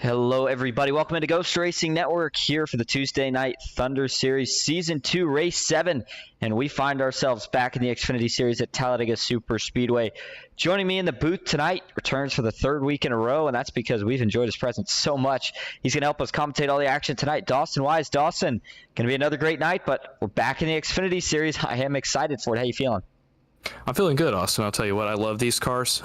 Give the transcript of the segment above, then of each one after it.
Hello, everybody. Welcome into Ghost Racing Network here for the Tuesday Night Thunder Series Season 2, Race 7. And we find ourselves back in the Xfinity Series at Talladega Superspeedway. Joining me in the booth tonight, returns for the third week in a row, and that's because we've enjoyed his presence so much. He's going to help us commentate all the action tonight. Dawson Wise. Dawson, going to be another great night, but we're back in the Xfinity Series. I am excited for it. How you feeling? I'm feeling good, Austin. I'll tell you what, I love these cars.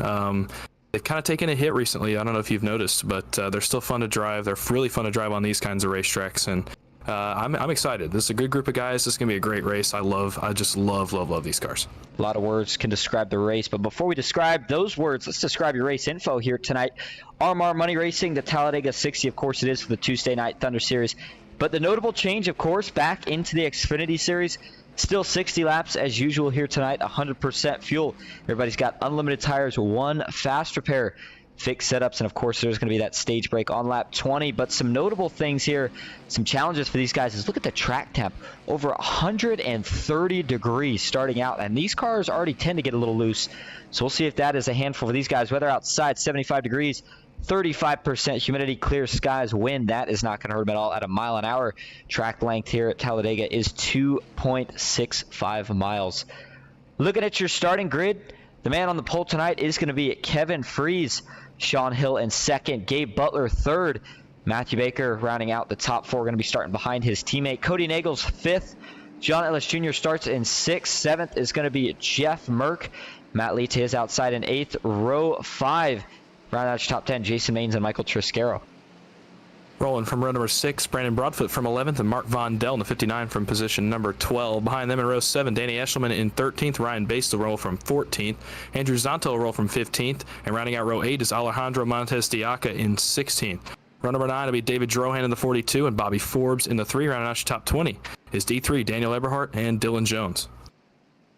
They've kind of taken a hit recently. I don't know if you've noticed, but they're still fun to drive. They're really fun to drive on these kinds of racetracks, and I'm excited. This is a good group of guys. This is going to be a great race. I just love these cars. A lot of words can describe the race, but before we describe those words, let's describe your race info here tonight. RMR Money Racing, the Talladega 60, of course it is, for the Tuesday Night Thunder Series. But the notable change, of course, back into the Xfinity Series. Still 60 laps as usual here tonight, 100% fuel. Everybody's got unlimited tires, one fast repair, fixed setups, and of course there's going to be that stage break on lap 20. But some notable things here, some challenges for these guys is look at the track temp. Over 130 degrees starting out, and these cars already tend to get a little loose. So we'll see if that is a handful for these guys. Weather outside, 75 degrees. 35% humidity, clear skies, wind. That is not going to hurt them at all at a mile an hour. Track length here at Talladega is 2.65 miles. Looking at your starting grid, the man on the pole tonight is going to be Kevin Freese. Sean Hill in second, Gabe Butler third. Matthew Baker rounding out the top four, going to be starting behind his teammate. Cody Nagels fifth. John Ellis Jr. starts in sixth. Seventh is going to be Jeff Merck. Matt Lee to his outside in eighth. Row 5. Round out top 10, Jason Maines and Michael Triscaro. Rolling from row number 6, Brandon Broadfoot from 11th, and Mark Von Dell in the 59 from position number 12. Behind them in row 7, Danny Eshelman in 13th, Ryan Bass will roll from 14th, Andrew Zonto will roll from 15th, and rounding out row 8 is Alejandro Montes de Oca in 16th. Row number 9 will be David Drohan in the 42, and Bobby Forbes in the 3. Rounding out top 20 is D3, Daniel Eberhardt and Dylan Jones.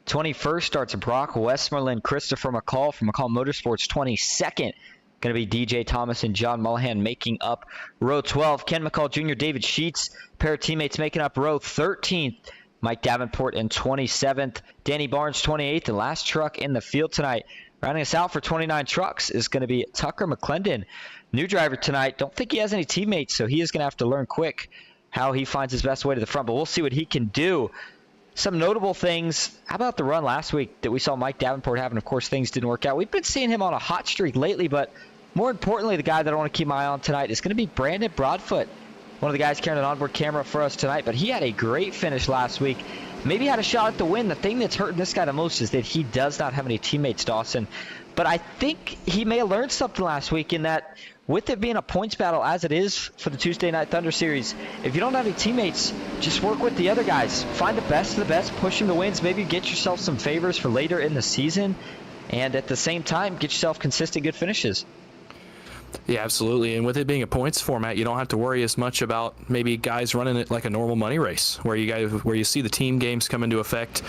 21st starts Brock Westmoreland, Christopher McCall from McCall Motorsports. 22nd. Going to be DJ Thomas and John Mullahan making up row 12. Ken McCall Jr., David Sheets, pair of teammates making up row 13th. Mike Davenport in 27th. Danny Barnes 28th. And last truck in the field tonight. Rounding us out for 29 trucks is going to be Tucker McClendon. New driver tonight. Don't think he has any teammates, so he is going to have to learn quick how he finds his best way to the front. But we'll see what he can do. Some notable things. How about the run last week that we saw Mike Davenport having? Of course, things didn't work out. We've been seeing him on a hot streak lately, but more importantly, the guy that I want to keep my eye on tonight is going to be Brandon Broadfoot, one of the guys carrying an onboard camera for us tonight. But he had a great finish last week. Maybe had a shot at the win. The thing that's hurting this guy the most is that he does not have any teammates, Dawson. But I think he may have learned something last week in that with it being a points battle as it is for the Tuesday Night Thunder Series, if you don't have any teammates, just work with the other guys. Find the best of the best, push them to wins, maybe get yourself some favors for later in the season, and at the same time, get yourself consistent good finishes. Yeah, absolutely. And with it being a points format, you don't have to worry as much about maybe guys running it like a normal money race, where you see the team games come into effect,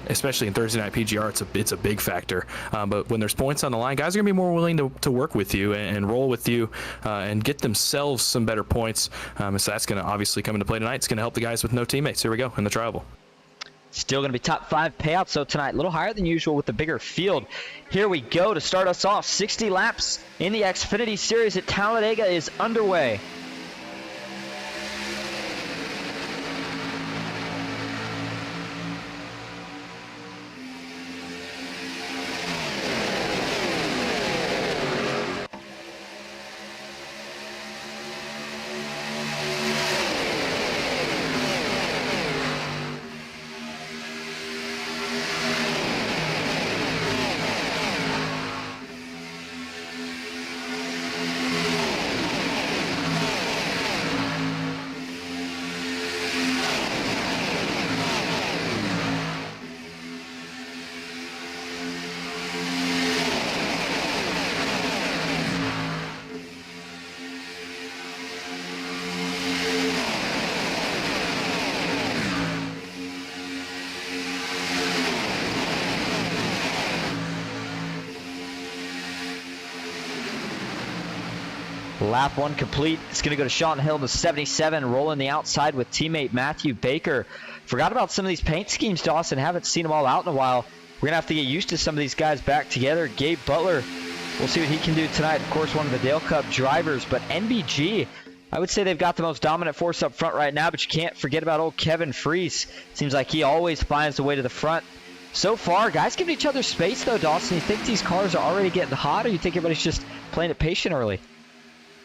especially in Thursday night PGR. It's a big factor. But when there's points on the line, guys are gonna be more willing to work with you and roll with you and get themselves some better points. So that's gonna obviously come into play tonight. It's gonna help the guys with no teammates. Here we go in the tribal. Still going to be top 5 payouts, so tonight a little higher than usual with the bigger field. Here we go to start us off. 60 laps in the Xfinity Series at Talladega is underway. Lap 1 complete. It's going to go to Sean Hill in the 77, rolling the outside with teammate Matthew Baker. Forgot about some of these paint schemes, Dawson. Haven't seen them all out in a while. We're going to have to get used to some of these guys back together. Gabe Butler We'll see what he can do tonight. Of course, one of the Dale Cup drivers, but NBG, I would say they've got the most dominant force up front right now, but you can't forget about old Kevin Freese. Seems like he always finds the way to the front. So far, guys giving each other space, though, Dawson. You think these cars are already getting hot, or you think everybody's just playing it patient early?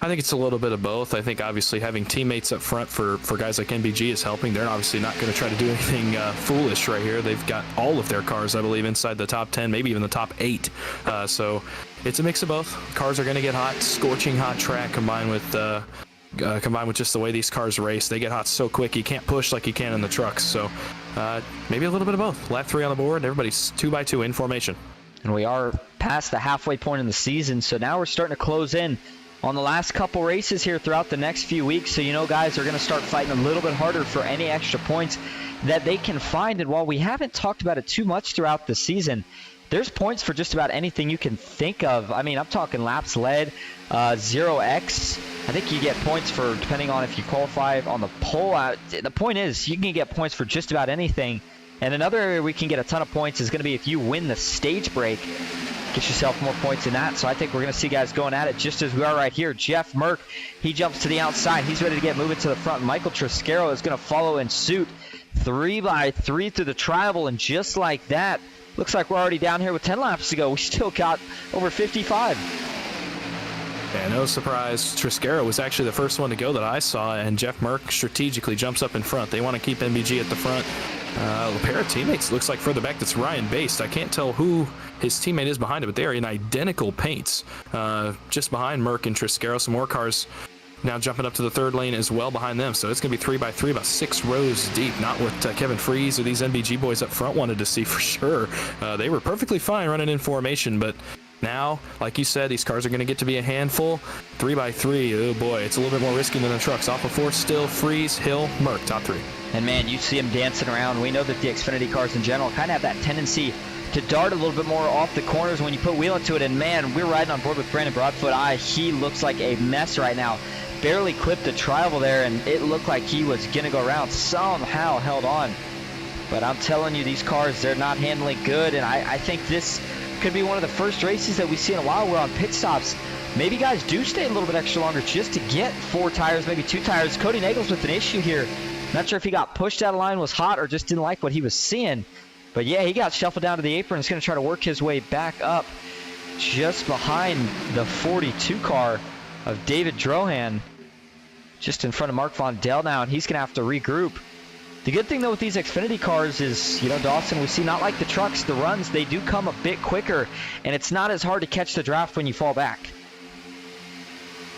I think it's a little bit of both. I think obviously having teammates up front for guys like NBG is helping. They're obviously not going to try to do anything foolish right here. They've got all of their cars, I believe, inside the top 10, maybe even the top 8. So it's a mix of both. Cars are going to get hot, scorching hot track combined with just the way these cars race. They get hot so quick you can't push like you can in the trucks. So maybe a little bit of both. Lap 3 on the board. Everybody's 2x2 in formation. And we are past the halfway point in the season, so now we're starting to close in on the last couple races here throughout the next few weeks. So, you know, guys are going to start fighting a little bit harder for any extra points that they can find. And while we haven't talked about it too much throughout the season, there's points for just about anything you can think of. I mean, I'm talking laps led, 0x. I think you get points for, depending on if you qualify on the pole. The point is, you can get points for just about anything. And another area we can get a ton of points is going to be if you win the stage break. Get yourself more points in that. So I think we're going to see guys going at it just as we are right here. Jeff Merck, he jumps to the outside. He's ready to get moving to the front. Michael Triscaro is going to follow in suit. 3x3 through the tribal, and just like that, looks like we're already down here with 10 laps to go. We still got over 55. Yeah, no surprise. Triscaro was actually the first one to go that I saw, and Jeff Merck strategically jumps up in front. They want to keep NBG at the front. A pair of teammates looks like further back. That's Ryan Based. I can't tell who his teammate is behind him, but they are in identical paints. Just behind Merck and Triscaro. Some more cars now jumping up to the third lane as well behind them. So it's going to be 3x3, about 6 rows deep. Not what Kevin Freese or these NBG boys up front wanted to see for sure. They were perfectly fine running in formation, but now, like you said, these cars are going to get to be a handful. 3x3, oh boy, it's a little bit more risky than the trucks. Off of 4 still, Freese, Hill, Merck, top 3. And man, you see them dancing around. We know that the Xfinity cars in general kind of have that tendency to dart a little bit more off the corners when you put wheel into it. And man, we're riding on board with Brandon Broadfoot. He looks like a mess right now. Barely clipped the tribal there, and it looked like he was going to go around. Somehow held on. But I'm telling you, these cars, they're not handling good. And I think this could be one of the first races that we see in a while where on pit stops, maybe guys do stay a little bit extra longer just to get 4 tires, maybe 2 tires. Cody Nagels with an issue here. Not sure if he got pushed out of line, was hot, or just didn't like what he was seeing. But yeah, he got shuffled down to the apron. He's going to try to work his way back up just behind the 42 car of David Drohan, just in front of Mark Von Dell now, and he's going to have to regroup. The good thing, though, with these Xfinity cars is, you know, Dawson, we see not like the trucks, the runs, they do come a bit quicker, and it's not as hard to catch the draft when you fall back.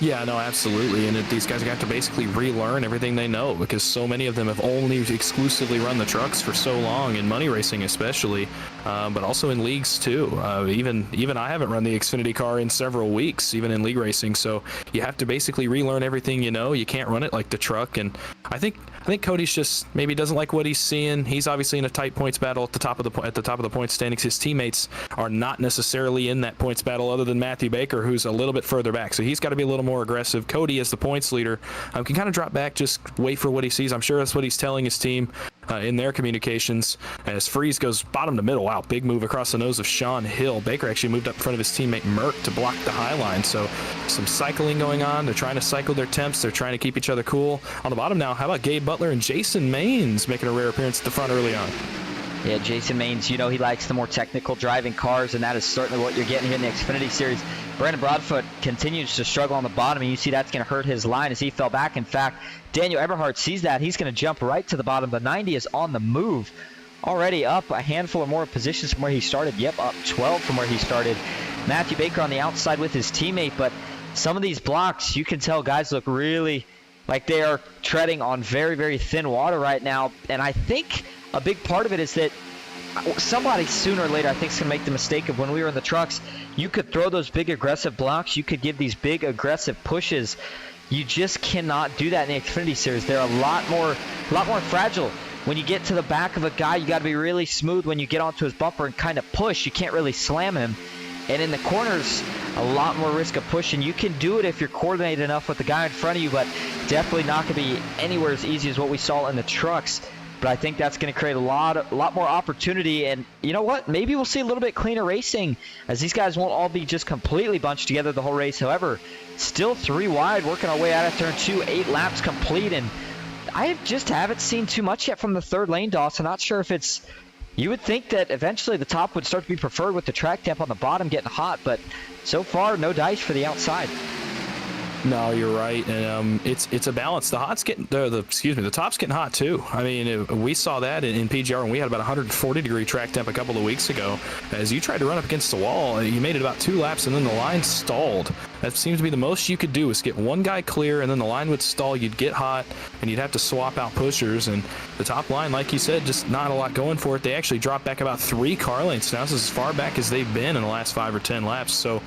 Yeah, no, absolutely. And these guys are going to have to basically relearn everything they know, because so many of them have only exclusively run the trucks for so long, in money racing especially, but also in leagues too. Even I haven't run the Xfinity car in several weeks, even in league racing. So you have to basically relearn everything you know. You can't run it like the truck. And I think Cody's just maybe doesn't like what he's seeing. He's obviously in a tight points battle at the top of the points standings. His teammates are not necessarily in that points battle, other than Matthew Baker, who's a little bit further back. So he's got to be a little more aggressive. Cody, as the points leader, can kind of drop back, just wait for what he sees. I'm sure that's what he's telling his team in their communications. As Freese goes bottom to middle, wow, big move across the nose of Sean Hill. Baker actually moved up in front of his teammate Merck to block the high line. So some cycling going on. They're trying to cycle their temps. They're trying to keep each other cool. On the bottom now, how about Gabe Butler and Jason Maines making a rare appearance at the front early on? Yeah, Jason Maines, you know he likes the more technical driving cars, and that is certainly what you're getting here in the Xfinity Series. Brandon Broadfoot continues to struggle on the bottom, and you see that's going to hurt his line as he fell back. In fact, Daniel Eberhardt sees that. He's going to jump right to the bottom. The 90 is on the move. Already up a handful or more positions from where he started. Yep, up 12 from where he started. Matthew Baker on the outside with his teammate, but some of these blocks, you can tell guys look really like they are treading on very, very thin water right now. And I think a big part of it is that somebody sooner or later, I think, is going to make the mistake of when we were in the trucks. You could throw those big aggressive blocks. You could give these big aggressive pushes. You just cannot do that in the Xfinity Series. They're a lot more fragile. When you get to the back of a guy, you got to be really smooth when you get onto his bumper and kind of push. You can't really slam him. And in the corners, a lot more risk of pushing. You can do it if you're coordinated enough with the guy in front of you, but definitely not going to be anywhere as easy as what we saw in the trucks. but I think that's going to create a lot more opportunity. And you know what? Maybe we'll see a little bit cleaner racing, as these guys won't all be just completely bunched together the whole race. However, still 3 wide, working our way out of turn 2, 8 laps complete, and I just haven't seen too much yet from the third lane, Dawson. Not sure if it's... You would think that eventually the top would start to be preferred with the track temp on the bottom getting hot, but so far, no dice for the outside. No, you're right, and it's a balance. The top's getting hot too. I mean, we saw that in PGR when we had about 140-degree track temp a couple of weeks ago. As you tried to run up against the wall, you made it about 2 laps, and then the line stalled. That seems to be the most you could do, is get one guy clear, and then the line would stall. You'd get hot, and you'd have to swap out pushers. And the top line, like you said, just not a lot going for it. They actually dropped back about 3 car lengths now. This is as far back as they've been in the last 5 or 10 laps. So.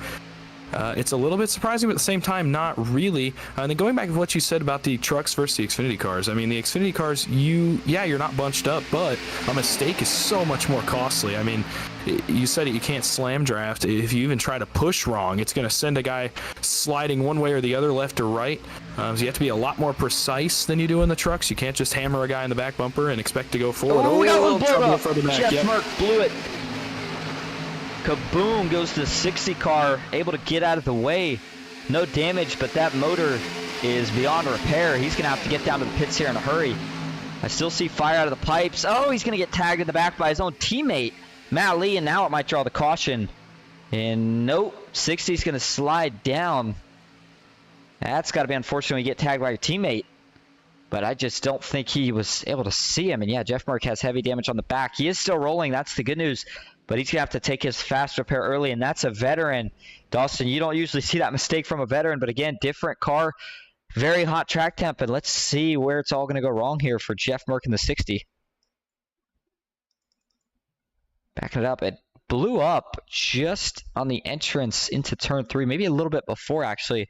It's a little bit surprising, but at the same time, not really. And then going back to what you said about the trucks versus the Xfinity cars. I mean, the Xfinity cars, you're not bunched up, but a mistake is so much more costly. I mean, you said it, you can't slam draft. If you even try to push wrong, it's going to send a guy sliding one way or the other, left or right. So you have to be a lot more precise than you do in the trucks. You can't just hammer a guy in the back bumper and expect to go forward. Oh, we got a little trouble further back. Jeff Merck blew it. Kaboom goes to the 60 car, able to get out of the way. No damage, but that motor is beyond repair. He's going to have to get down to the pits here in a hurry. I still see fire out of the pipes. Oh, he's going to get tagged in the back by his own teammate, Matt Lee, and now it might draw the caution. And nope, 60's going to slide down. That's got to be unfortunate when you get tagged by your teammate. But I just don't think he was able to see him. And yeah, Jeff Merck has heavy damage on the back. He is still rolling. That's the good news. But he's going to have to take his fast repair early, and that's a veteran. Dawson, you don't usually see that mistake from a veteran, but again, different car, very hot track temp, and let's see where it's all going to go wrong here for Jeff Merck in the 60. Backing it up, it blew up just on the entrance into turn 3, maybe a little bit before, actually.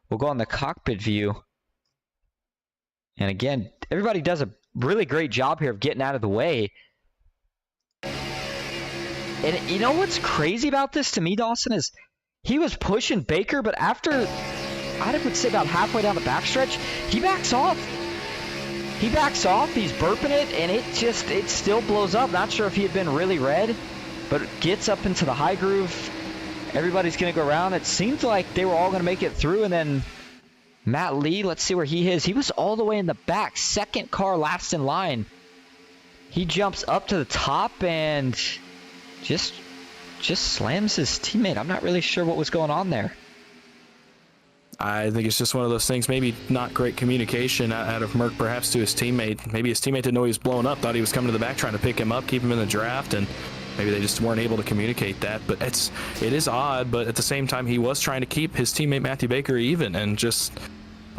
We'll go on the cockpit view. And again, everybody does a really great job here of getting out of the way. And you know what's crazy about this to me, Dawson, is he was pushing Baker, but after, I would say about halfway down the backstretch, he backs off. He backs off, he's burping it, and it still blows up. Not sure if he had been really red, but it gets up into the high groove. Everybody's going to go around. It seemed like they were all going to make it through, and then Matt Lee, let's see where he is. He was all the way in the back, second car last in line. He jumps up to the top and just slams his teammate. I'm not really sure what was going on there. I think it's just one of those things, maybe not great communication out of Merck perhaps to his teammate. Maybe his teammate didn't know he was blowing up, thought he was coming to the back trying to pick him up, keep him in the draft, and maybe they just weren't able to communicate that. But it is odd, but at the same time, he was trying to keep his teammate Matthew Baker even, and just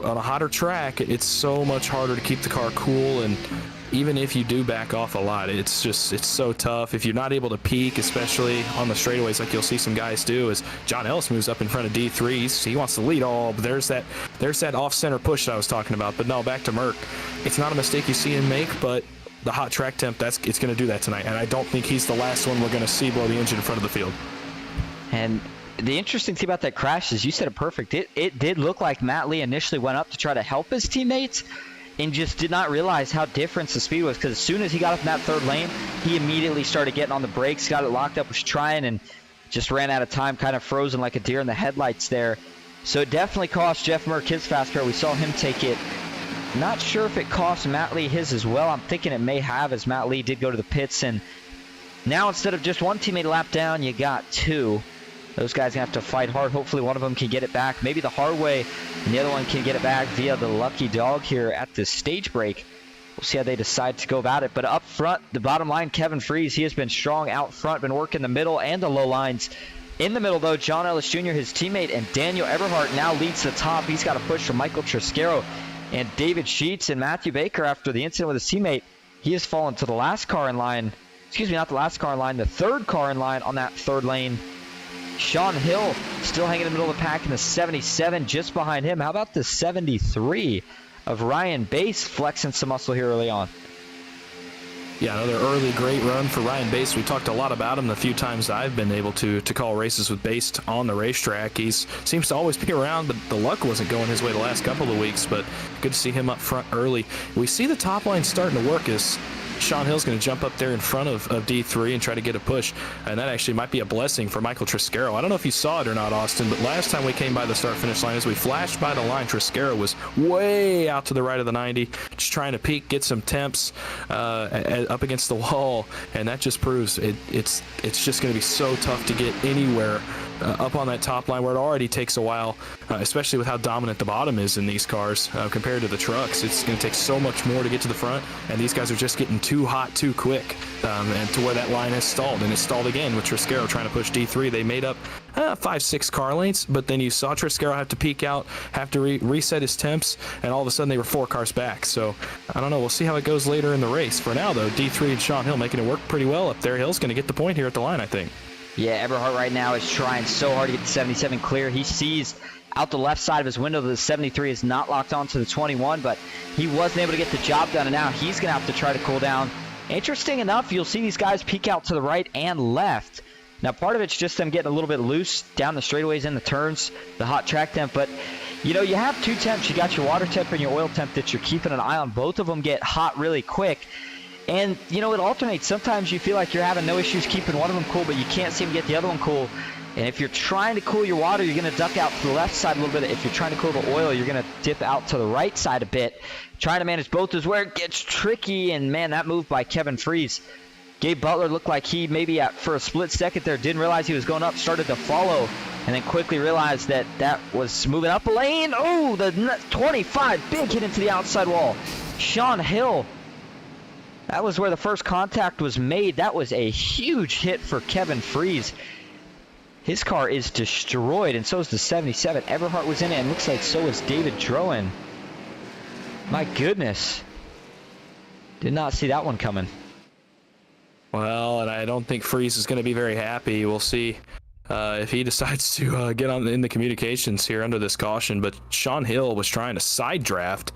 on a hotter track, it's so much harder to keep the car cool. And even if you do back off a lot, it's so tough. If you're not able to peak, especially on the straightaways like you'll see some guys do, as John Ellis moves up in front of D3, he wants to lead all, but there's that off-center push that I was talking about. But no, back to Merck. It's not a mistake you see him make, but the hot track temp, it's going to do that tonight. And I don't think he's the last one we're going to see blow the engine in front of the field. And the interesting thing about that crash is, you said it perfect. It did look like Matt Lee initially went up to try to help his teammates and just did not realize how different the speed was, because as soon as he got up in that third lane, he immediately started getting on the brakes, got it locked up, was trying, and just ran out of time, kind of frozen like a deer in the headlights there. So it definitely cost Jeff Merck his fast pair. We saw him take it. Not sure if it cost Matt Lee his as well. I'm thinking it may have, as Matt Lee did go to the pits, and now instead of just one teammate lap down, you got 2. Those guys have to fight hard. Hopefully one of them can get it back, maybe the hard way, and the other one can get it back via the lucky dog here at this stage break. We'll see how they decide to go about it. But up front, the bottom line, Kevin Freese, he has been strong out front, been working the middle and the low lines. In the middle, though, John Ellis Jr., his teammate, and Daniel Eberhardt now leads the top. He's got a push from Michael Triscaro and David Sheets. And Matthew Baker, after the incident with his teammate, he has fallen to the last car in line. Excuse me, not the last car in line, the third car in line on that third lane. Sean Hill still hanging in the middle of the pack in the 77, just behind him. How about the 73 of Ryan Bass, flexing some muscle here early on? Yeah, another early great run for Ryan Bass. We talked a lot about him the few times I've been able to call races with Bass on the racetrack. He seems to always be around, but the luck wasn't going his way the last couple of weeks. But good to see him up front early. We see the top line starting to work as Sean Hill's going to jump up there in front of D3 and try to get a push, and that actually might be a blessing for Michael Triscaro. I don't know if you saw it or not, Austin, but last time we came by the start-finish line, as we flashed by the line, Triscaro was way out to the right of the 90, just trying to peek, get some temps up against the wall, and that just proves it's just going to be so tough to get anywhere up on that top line, where it already takes a while, especially with how dominant the bottom is in these cars compared to the trucks. It's going to take so much more to get to the front, and these guys are just getting too hot too quick, and to where that line has stalled, and it stalled again with Triscaro trying to push D3. They made up 5-6 car lengths, but then you saw Triscaro have to peak out, have to reset his temps, and all of a sudden they were 4 cars back. So I don't know, we'll see how it goes later in the race. For now though, D3 and Sean Hill making it work pretty well up there. Hill's going to get the point here at the line, I think. Yeah, Eberhard right now is trying so hard to get the 77 clear. He sees out the left side of his window that the 73 is not locked onto the 21, but he wasn't able to get the job done, and now he's going to have to try to cool down. Interesting enough, you'll see these guys peek out to the right and left. Now, part of it's just them getting a little bit loose down the straightaways and the turns, the hot track temp, but you know, you have 2 temps. You got your water temp and your oil temp that you're keeping an eye on. Both of them get hot really quick. And, you know, it alternates. Sometimes you feel like you're having no issues keeping one of them cool, but you can't seem to get the other one cool. And if you're trying to cool your water, you're going to duck out to the left side a little bit. If you're trying to cool the oil, you're going to dip out to the right side a bit. Trying to manage both is where it gets tricky. And, man, that move by Kevin Freese. Gabe Butler looked like he maybe for a split second there didn't realize he was going up, started to follow, and then quickly realized that that was moving up a lane. Oh, the 25, big hit into the outside wall. Sean Hill. That was where the first contact was made. That was a huge hit for Kevin Freese. His car is destroyed, and so is the 77. Eberhard was in it, and looks like so is David Droen. My goodness. Did not see that one coming. Well, and I don't think Freese is going to be very happy. We'll see if he decides to get in the communications here under this caution. But Sean Hill was trying to side draft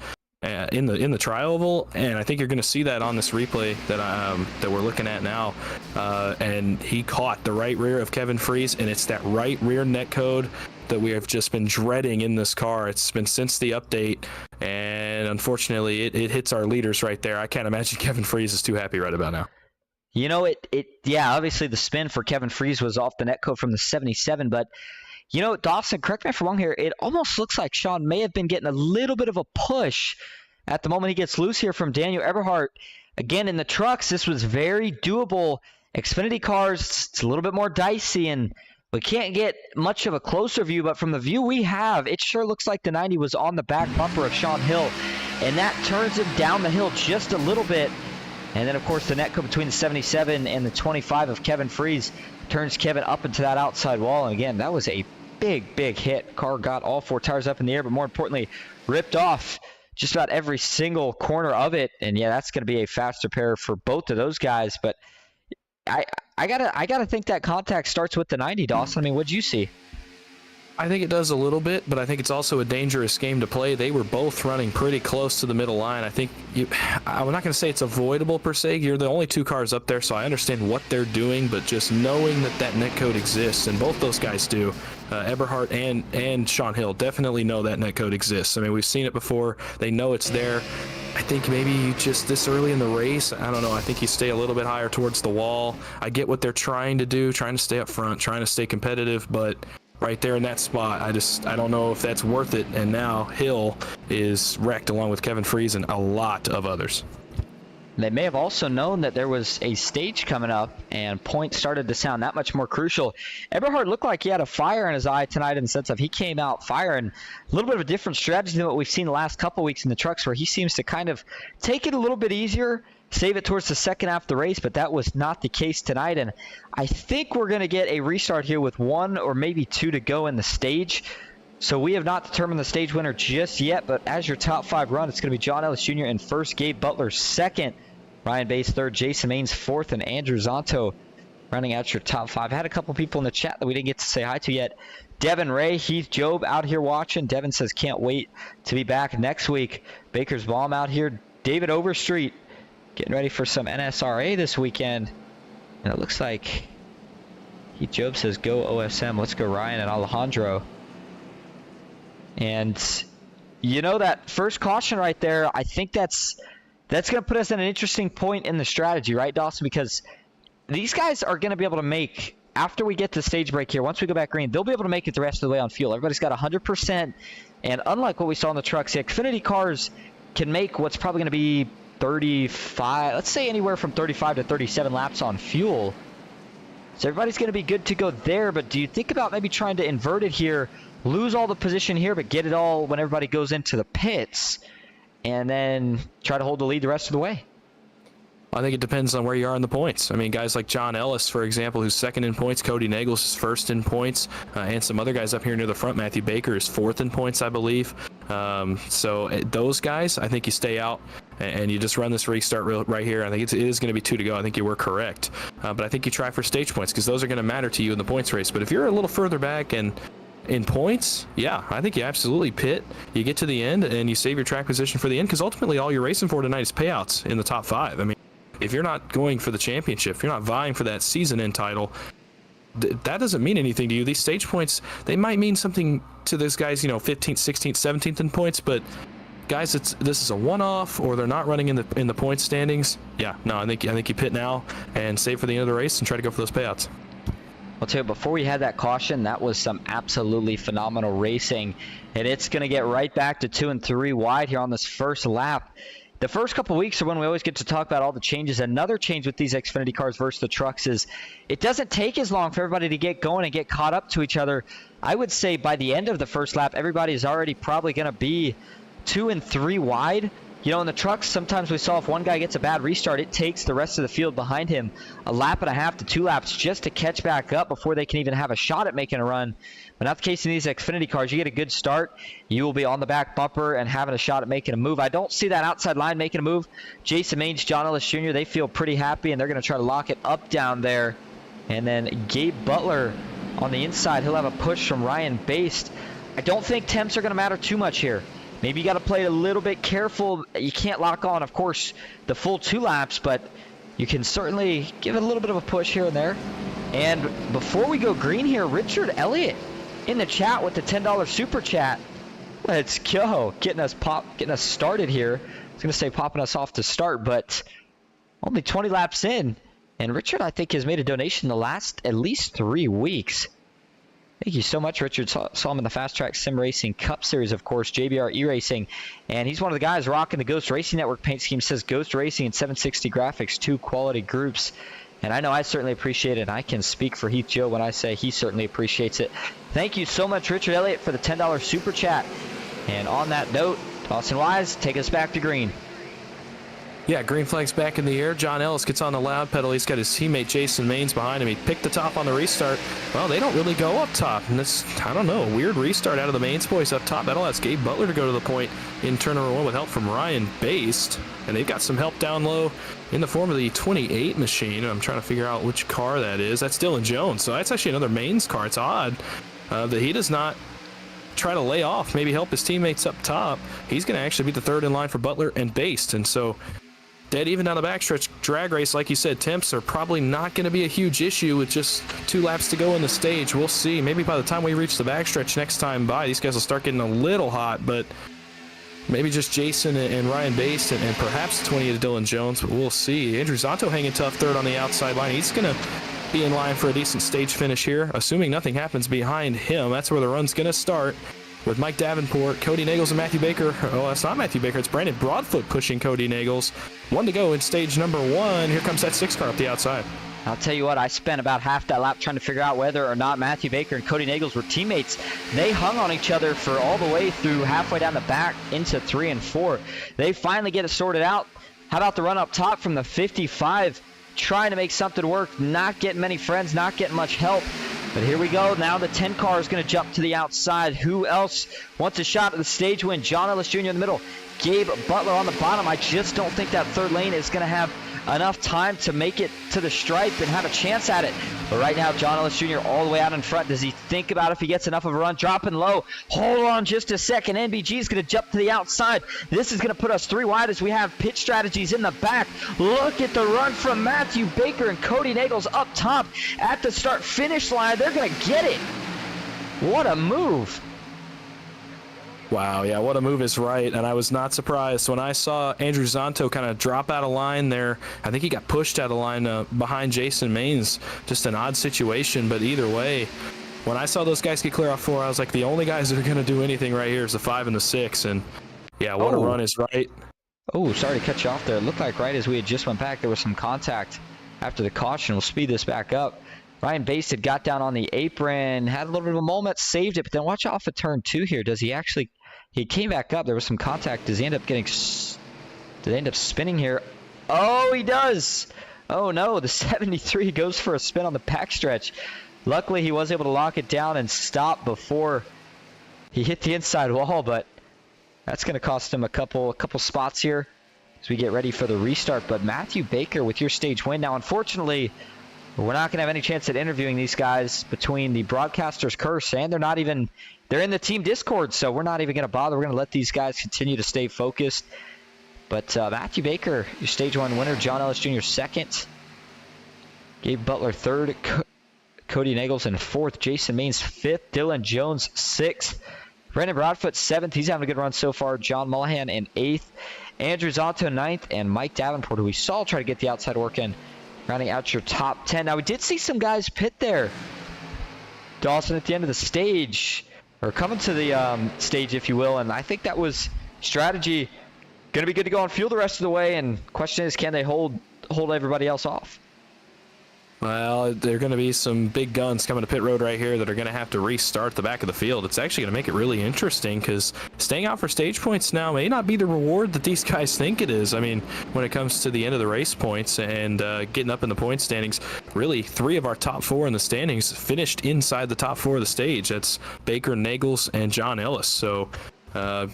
in the tri-oval, and I think you're going to see that on this replay that we're looking at now. And he caught the right rear of Kevin Freese, and it's that right rear net code that we have just been dreading in this car. It's been since the update, and unfortunately it hits our leaders right there. I can't imagine Kevin Freese is too happy right about now. You know, yeah, obviously the spin for Kevin Freese was off the net code from the 77, but you know, Dawson, correct me if I'm wrong here, it almost looks like Sean may have been getting a little bit of a push at the moment he gets loose here from Daniel Eberhard. Again, in the trucks, this was very doable. Xfinity cars, it's a little bit more dicey, and we can't get much of a closer view, but from the view we have, it sure looks like the 90 was on the back bumper of Sean Hill, and that turns him down the hill just a little bit. And then, of course, the net code between the 77 and the 25 of Kevin Freese turns Kevin up into that outside wall. And again, that was a big, big hit. Car got all 4 tires up in the air, but more importantly, ripped off just about every single corner of it. And yeah, that's going to be a faster pair for both of those guys. But I gotta think that contact starts with the 90, Dawson. I mean, what'd you see? I think it does a little bit, but I think it's also a dangerous game to play. They were both running pretty close to the middle line. I think I'm not going to say it's avoidable per se. You're the only 2 cars up there, so I understand what they're doing, but just knowing that net code exists, and both those guys do, Eberhard and Sean Hill definitely know that net code exists. I mean, we've seen it before. They know it's there. I think maybe you just this early in the race, I don't know, I think you stay a little bit higher towards the wall. I get what they're trying to do, trying to stay up front, trying to stay competitive, but right there in that spot, I don't know if that's worth it. And now Hill is wrecked along with Kevin Freese and a lot of others. They may have also known that there was a stage coming up, and points started to sound that much more crucial. Eberhard looked like he had a fire in his eye tonight, in the sense of he came out firing. A little bit of a different strategy than what we've seen the last couple weeks in the trucks, where he seems to kind of take it a little bit easier, save it towards the second half of the race, but that was not the case tonight. And I think we're going to get a restart here with 1 or maybe 2 to go in the stage. So we have not determined the stage winner just yet, but as your top 5 run, it's going to be John Ellis Jr. in first, Gabe Butler second, Ryan Bates third, Jason Maines fourth, and Andrew Zonto running out your top 5. Had a couple people in the chat that we didn't get to say hi to yet. Devin Ray, Heath Job out here watching. Devin says can't wait to be back next week. Baker's Baum out here. David Overstreet getting ready for some NSRA this weekend. And it looks like Heath Job says go OSM. Let's go Ryan and Alejandro. And you know, that first caution right there, I think that's That's going to put us at an interesting point in the strategy, right, Dawson? Because these guys are going to be able to make, after we get to stage break here, once we go back green, they'll be able to make it the rest of the way on fuel. Everybody's got 100%, and unlike what we saw in the trucks, the Xfinity cars can make what's probably going to be 35, let's say anywhere from 35 to 37 laps on fuel. So everybody's going to be good to go there, but do you think about maybe trying to invert it here, lose all the position here, but get it all when everybody goes into the pits, and then try to hold the lead the rest of the way? I think it depends on where you are in the points. I mean, guys like John Ellis, for example, who's second in points. Cody Nagels is first in points. And some other guys up here near the front. Matthew Baker is fourth in points, I believe. So those guys, I think you stay out and you just run this restart right here. I think it is going to be 2 to go. I think you were correct. But I think you try for stage points because those are going to matter to you in the points race. But if you're a little further back and in points, yeah, I think you absolutely pit. You get to the end and you save your track position for the end because ultimately all you're racing for tonight is payouts in the top 5. I mean, if you're not going for the championship, if you're not vying for that season end title, that doesn't mean anything to you. These stage points, they might mean something to those guys, 15th, 16th, 17th in points, but guys, this is a one-off, or they're not running in the point standings. Yeah, no, I think you pit now and save for the end of the race and try to go for those payouts. I'll tell you, before we had that caution, that was some absolutely phenomenal racing, and it's going to get right back to 2 and 3 wide here on this first lap. The first couple weeks are when we always get to talk about all the changes. Another change with these Xfinity cars versus the trucks is it doesn't take as long for everybody to get going and get caught up to each other. I would say by the end of the first lap, everybody is already probably going to be 2 and 3 wide. In the trucks, sometimes we saw if one guy gets a bad restart, it takes the rest of the field behind him a lap and a half to 2 laps just to catch back up before they can even have a shot at making a run. But not the case in these Xfinity cars. You get a good start, you will be on the back bumper and having a shot at making a move. I don't see that outside line making a move. Jason Maines, John Ellis Jr., they feel pretty happy, and they're going to try to lock it up down there. And then Gabe Butler on the inside, he'll have a push from Ryan Baste. I don't think temps are going to matter too much here. Maybe you got to play a little bit careful. You can't lock on, of course, the full 2 laps, but you can certainly give it a little bit of a push here and there. And before we go green here, Richard Elliott in the chat with the $10 super chat. Let's go. Getting us started here. I was going to say popping us off to start, but only 20 laps in. And Richard, I think, has made a donation the last at least 3 weeks. Thank you so much, Richard. Saw him in the Fast Track Sim Racing Cup Series, of course, JBR E-Racing. And he's one of the guys rocking the Ghost Racing Network paint scheme. Says Ghost Racing and 760 Graphics, 2 quality groups. And I know I certainly appreciate it, and I can speak for Heath Joe when I say he certainly appreciates it. Thank you so much, Richard Elliott, for the $10 super chat. And on that note, Dawson Wise, take us back to green. Yeah, green flag's back in the air. John Ellis gets on the loud pedal. He's got his teammate Jason Maines behind him. He picked the top on the restart. Well, they don't really go up top. And this, I don't know, a weird restart out of the Maines boys up top. That allows Gabe Butler to go to the point in turn number 1 with help from Ryan Baste. And they've got some help down low in the form of the 28 machine. I'm trying to figure out which car that is. That's Dylan Jones. So that's actually another Maines car. It's odd that he does not try to lay off, maybe help his teammates up top. He's going to actually be the third in line for Butler and Baste. And so dead even down the backstretch drag race, like you said, temps are probably not going to be a huge issue with just 2 laps to go in the stage. We'll see. Maybe by the time we reach the backstretch next time by, these guys will start getting a little hot, but maybe just Jason and Ryan Baste and perhaps 20 to Dylan Jones, but we'll see. Andrew Zonto hanging tough third on the outside line. He's going to be in line for a decent stage finish here, assuming nothing happens behind him. That's where the run's going to start, with Mike Davenport, Cody Nagels, and Matthew Baker. Oh, that's not Matthew Baker. It's Brandon Broadfoot pushing Cody Nagels. 1 to go in stage number 1. Here comes that 6 car up the outside. I'll tell you what, I spent about half that lap trying to figure out whether or not Matthew Baker and Cody Nagels were teammates. They hung on each other for all the way through halfway down the back into 3 and 4. They finally get it sorted out. How about the run up top from the 55? Trying to make something work, not getting many friends, not getting much help. But here we go. Now the 10 car is going to jump to the outside. Who else wants a shot at the stage win? John Ellis Jr. in the middle. Gabe Butler on the bottom. I just don't think that third lane is going to have enough time to make it to the stripe and have a chance at it. But right now, John Ellis Jr. all the way out in front. Does he think about if he gets enough of a run? Dropping low. Hold on just a second. NBG is going to jump to the outside. This is going to put us 3 wide as we have pit strategies in the back. Look at the run from Matthew Baker and Cody Nagels up top at the start-finish line. They're going to get it. What a move. Wow, yeah, what a move is right, and I was not surprised when I saw Andrew Zonto kind of drop out of line there. I think he got pushed out of line behind Jason Maines. Just an odd situation, but either way, when I saw those guys get clear off 4, I was like, the only guys that are going to do anything right here is the 5 and the 6, and yeah, what a run is right. Oh, sorry to cut you off there. It looked like right as we had just went back, there was some contact after the caution. We'll speed this back up. Ryan Bass had got down on the apron, had a little bit of a moment, saved it, but then watch out off of turn 2 here. Does he actually... He came back up. There was some contact. Does he end up getting... Did they end up spinning here? Oh, he does! Oh, no. The 73 goes for a spin on the backstretch. Luckily, he was able to lock it down and stop before he hit the inside wall, but that's going to cost him a couple spots here as we get ready for the restart. But Matthew Baker with your stage win. Now, unfortunately, we're not going to have any chance at interviewing these guys between the broadcaster's curse and they're not even... They're in the team Discord, so we're not even going to bother. We're going to let these guys continue to stay focused. But Matthew Baker, your Stage 1 winner. John Ellis Jr. second. Gabe Butler third. Cody Nagelson fourth. Jason Maines fifth. Dylan Jones sixth. Brandon Broadfoot seventh. He's having a good run so far. John Mullahan in eighth. Andrew Zonto ninth. And Mike Davenport, who we saw try to get the outside work in, rounding out your top 10. Now, we did see some guys pit there. Dawson at the end of the stage. Or coming to the stage, if you will, and I think that was strategy. Going to be good to go on fuel the rest of the way, and question is, can they hold everybody else off? Well, there are going to be some big guns coming to pit road right here that are going to have to restart the back of the field. It's actually going to make it really interesting because staying out for stage points now may not be the reward that these guys think it is. I mean, when it comes to the end of the race points and getting up in the point standings, really 3 of our top 4 in the standings finished inside the top 4 of the stage. That's Baker, Nagels, and John Ellis. So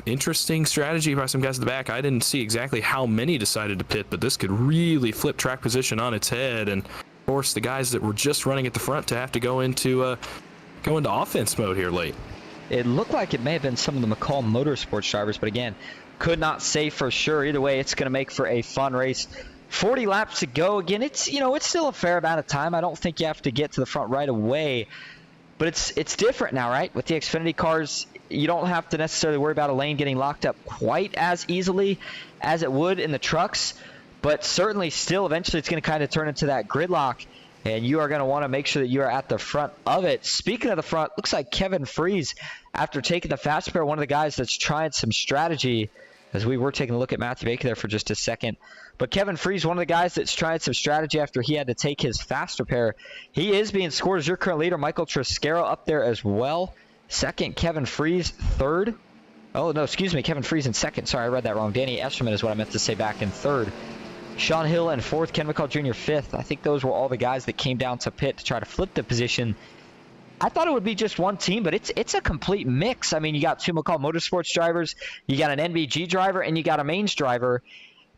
interesting strategy by some guys at the back. I didn't see exactly how many decided to pit, but this could really flip track position on its head and force the guys that were just running at the front to have to go into offense mode here late. It looked like it may have been some of the McCall Motorsports drivers, but again, could not say for sure. Either way, it's going to make for a fun race. 40 laps to go. Again, it's still a fair amount of time. I don't think you have to get to the front right away, but it's different now, right? With the Xfinity cars, you don't have to necessarily worry about a lane getting locked up quite as easily as it would in the trucks. But certainly still, eventually it's going to kind of turn into that gridlock, and you are going to want to make sure that you are at the front of it. Speaking of the front, looks like Kevin Freeze, after taking the fast pair, one of the guys that's trying some strategy, as we were taking a look at Matthew Baker there for just a second. But Kevin Freeze, one of the guys that's trying some strategy after he had to take his faster pair. He is being scored as your current leader. Michael Triscaro up there as well. Second, Kevin Freeze third. Oh, no, excuse me, Kevin Freeze in second. Sorry, I read that wrong. Danny Esterman is what I meant to say back in third. Sean Hill in fourth, Ken McCall Jr. fifth. I think those were all the guys that came down to pit to try to flip the position. I thought it would be just one team, but it's a complete mix. I mean, you got 2 McCall Motorsports drivers, you got an NBG driver, and you got a Mains driver.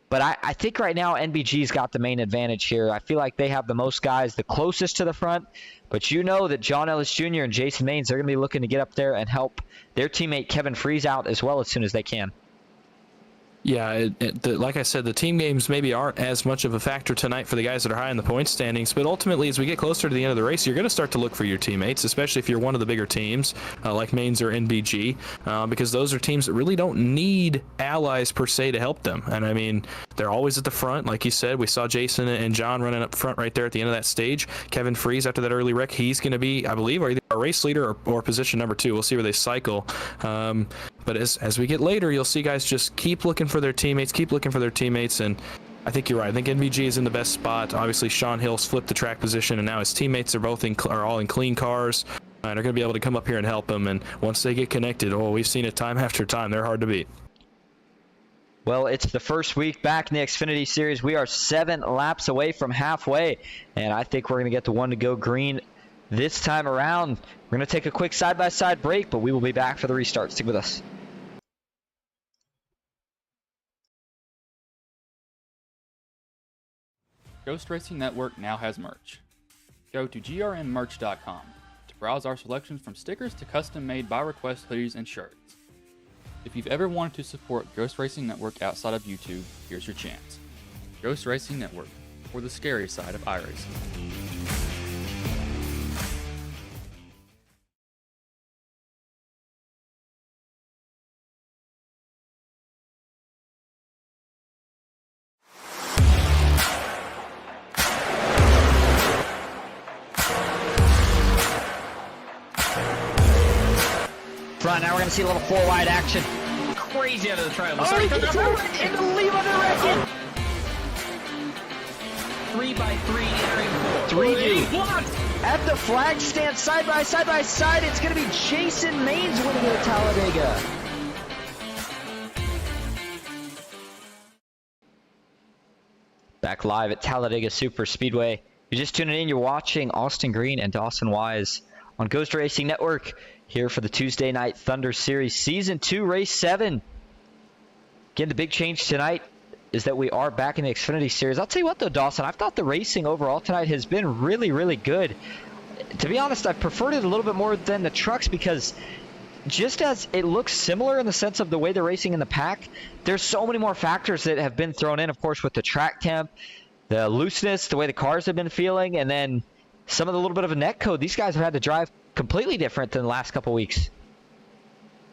But I think right now NBG's got the main advantage here. I feel like they have the most guys, the closest to the front. But you know that John Ellis Jr. and Jason Maines, they're going to be looking to get up there and help their teammate Kevin Freeze out as well as soon as they can. Yeah, like I said, the team games maybe aren't as much of a factor tonight for the guys that are high in the point standings, but ultimately as we get closer to the end of the race, you're going to start to look for your teammates, especially if you're one of the bigger teams like Maines or NBG, because those are teams that really don't need allies per se to help them. And I mean, they're always at the front. Like you said, we saw Jason and John running up front right there at the end of that stage. Kevin Freeze, after that early wreck, he's going to be, I believe, either a race leader or position number 2. We'll see where they cycle. But as we get later, you'll see guys just keep looking for their teammates, and I think you're right. I think NVG is in the best spot. Obviously, Sean Hill's flipped the track position, and now his teammates are all in clean cars, and are going to be able to come up here and help him. And once they get connected, we've seen it time after time. They're hard to beat. Well, it's the first week back in the Xfinity Series. We are 7 laps away from halfway, and I think we're going to get the one to go green this time around. We're going to take a quick side-by-side break, but we will be back for the restart. Stick with us. Ghost Racing Network now has merch. Go to grnmerch.com to browse our selections from stickers to custom-made by-request hoodies and shirts. If you've ever wanted to support Ghost Racing Network outside of YouTube, here's your chance. Ghost Racing Network, for the scary side of iRacing. Front, now we're going to see a little four-wide action. Crazy out of the trial. Oh, he threw it into the lead under record. 3x3 entering 4. 3 do. Blocked. At the flag stand, side by side, it's going to be Jason Maines winning it at Talladega. Back live at Talladega Superspeedway. You're just tuning in, you're watching Austin Green and Dawson Wise on Ghost Racing Network here for the Tuesday Night Thunder Series Season 2, Race 7. Again, the big change tonight is that we are back in the Xfinity Series. I'll tell you what though, Dawson, I've thought the racing overall tonight has been really, really good. To be honest, I preferred it a little bit more than the trucks because just as it looks similar in the sense of the way they're racing in the pack, there's so many more factors that have been thrown in, of course, with the track temp, the looseness, the way the cars have been feeling, and then some of the little bit of a net code. These guys have had to drive completely different than the last couple weeks.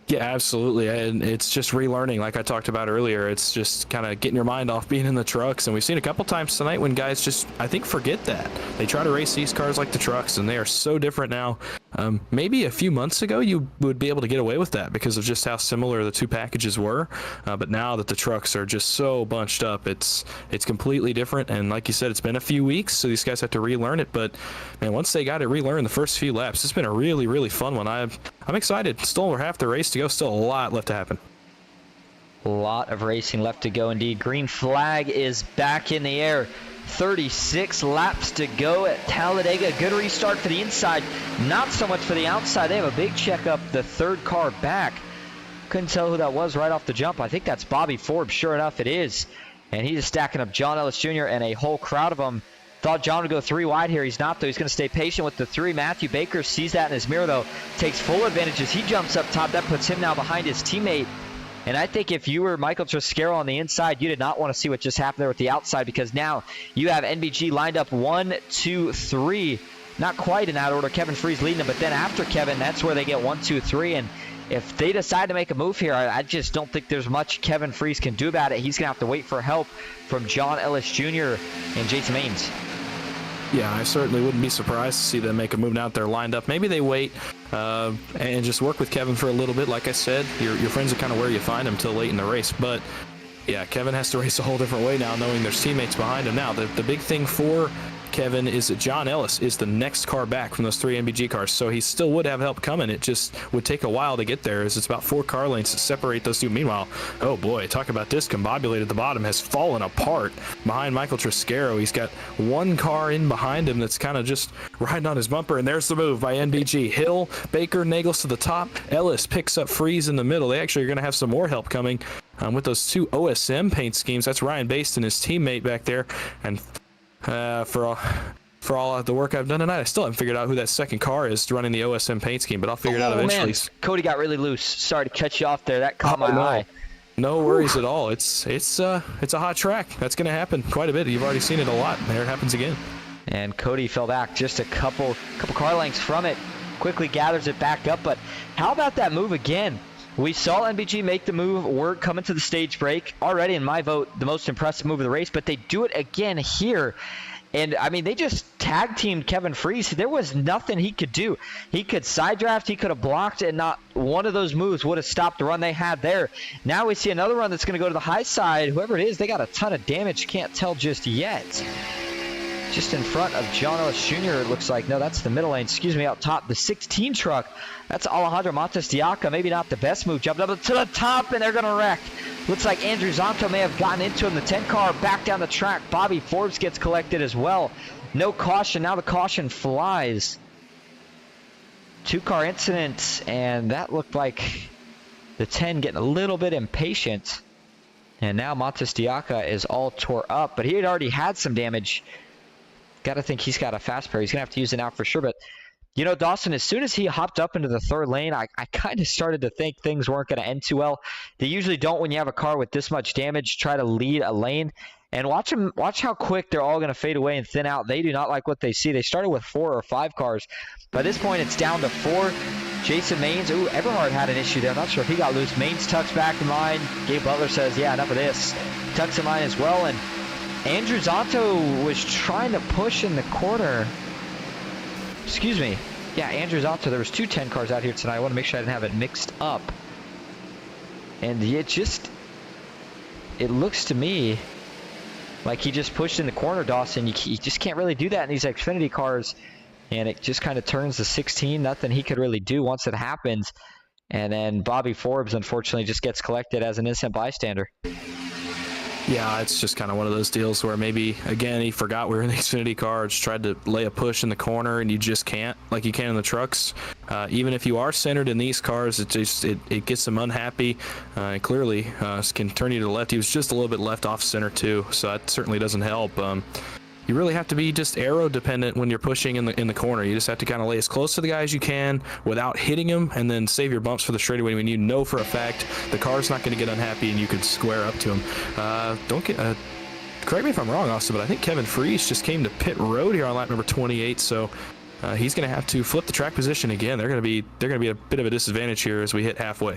Yeah, absolutely. And it's just relearning, like I talked about earlier. It's just kind of getting your mind off being in the trucks. And we've seen a couple times tonight when guys just, I think, forget that. They try to race these cars like the trucks, and they are so different now. Maybe a few months ago, you would be able to get away with that because of just how similar the two packages were. But now that the trucks are just so bunched up, it's completely different. And like you said, it's been a few weeks, so these guys have to relearn it. But man, once they got it relearned the first few laps, it's been a really, really fun one. I'm excited. Still over half the race to go. Still a lot left to happen. A lot of racing left to go indeed. Green flag is back in the air. 36 laps to go at Talladega. Good restart for the inside. Not so much for the outside. They have a big check up the third car back. Couldn't tell who that was right off the jump. I think that's Bobby Forbes. Sure enough, it is. And he's stacking up John Ellis Jr. and a whole crowd of them. Thought John would go 3 wide here. He's not, though. He's going to stay patient with the 3. Matthew Baker sees that in his mirror, though. Takes full advantage as he jumps up top. That puts him now behind his teammate. And I think if you were Michael Triscaro on the inside, you did not want to see what just happened there with the outside, because now you have NBG lined up 1, 2, 3. Not quite in that order. Kevin Freese leading them, but then after Kevin, that's where they get 1, 2, 3. And if they decide to make a move here, I just don't think there's much Kevin Freese can do about it. He's going to have to wait for help from John Ellis Jr. and Jason Maines. Yeah, I certainly wouldn't be surprised to see them make a move now that they're lined up. Maybe they wait and just work with Kevin for a little bit. Like I said, your friends are kind of where you find them until late in the race. But yeah, Kevin has to race a whole different way now, knowing there's teammates behind him. Now, the big thing for Kevin is that John Ellis is the next car back from those 3 NBG cars, so he still would have help coming. It just would take a while to get there, as it's about 4 car lanes to separate those two. Meanwhile, oh boy, talk about discombobulated at the bottom, has fallen apart behind Michael Triscaro. He's got 1 car in behind him that's kind of just riding on his bumper, and there's the move by NBG. Hill, Baker, Nagels to the top. Ellis picks up Freeze in the middle. They actually are going to have some more help coming with those 2 OSM paint schemes. That's Ryan Baston, his teammate back there, and for all the work I've done tonight, I still haven't figured out who that second car is running the OSM paint scheme, but I'll figure it out eventually. Man. Cody got really loose. Sorry to cut you off there. That caught my eye. No worries at all. It's a hot track. That's going to happen quite a bit. You've already seen it a lot. There it happens again. And Cody fell back just a couple car lengths from it. Quickly gathers it back up. But how about that move again? We saw NBG make the move work coming to the stage break. Already, in my vote, the most impressive move of the race, but they do it again here. And, I mean, they just tag-teamed Kevin Freese. There was nothing he could do. He could side draft, he could have blocked, and not one of those moves would have stopped the run they had there. Now we see another run that's going to go to the high side. Whoever it is, they got a ton of damage. Can't tell just yet. Just in front of John Ellis Jr., it looks like. No, that's the middle lane. Excuse me, out top. The 16 truck. That's Alejandro Montes de Oca. Maybe not the best move. Jumped up to the top, and they're going to wreck. Looks like Andrew Zonto may have gotten into him. The 10 car back down the track. Bobby Forbes gets collected as well. No caution. Now the caution flies. 2-car incident, and that looked like the 10 getting a little bit impatient. And now Montes de Oca is all tore up, but he had already had some damage. Got to think he's got a fast pair. He's going to have to use it now for sure. But, you know, Dawson, as soon as he hopped up into the third lane, I kind of started to think things weren't going to end too well. They usually don't when you have a car with this much damage try to lead a lane. And watch how quick they're all going to fade away and thin out. They do not like what they see. They started with 4 or 5 cars. By this point, it's down to 4. Jason Maines. Ooh, Everhard had an issue there. I'm not sure if he got loose. Maines tucks back in line. Gabe Butler says, yeah, enough of this. Tucks in line as well. And Andrew Zonto was trying to push in the corner. Excuse me. Yeah, Andrew Zonta, there was 2 10 cars out here tonight. I want to make sure I didn't have it mixed up. And it looks to me like he just pushed in the corner, Dawson. You just can't really do that in these Xfinity cars. And it just kind of turns to 16. Nothing he could really do once it happens. And then Bobby Forbes, unfortunately, just gets collected as an innocent bystander. Yeah, it's just kind of one of those deals where maybe, again, he forgot we were in the Xfinity car, just tried to lay a push in the corner, and you just can't, like you can in the trucks. Even if you are centered in these cars, it gets them unhappy. Clearly, can turn you to the left. He was just a little bit left off center, too, so that certainly doesn't help. You really have to be just aero dependent when you're pushing in the corner. You just have to kind of lay as close to the guy as you can without hitting him, and then save your bumps for the straightaway when you know for a fact the car's not going to get unhappy and you could square up to him. Correct me if I'm wrong, Austin, but I think Kevin Freese just came to pit road here on lap number 28, so he's going to have to flip the track position again. They're going to be a bit of a disadvantage here as we hit halfway.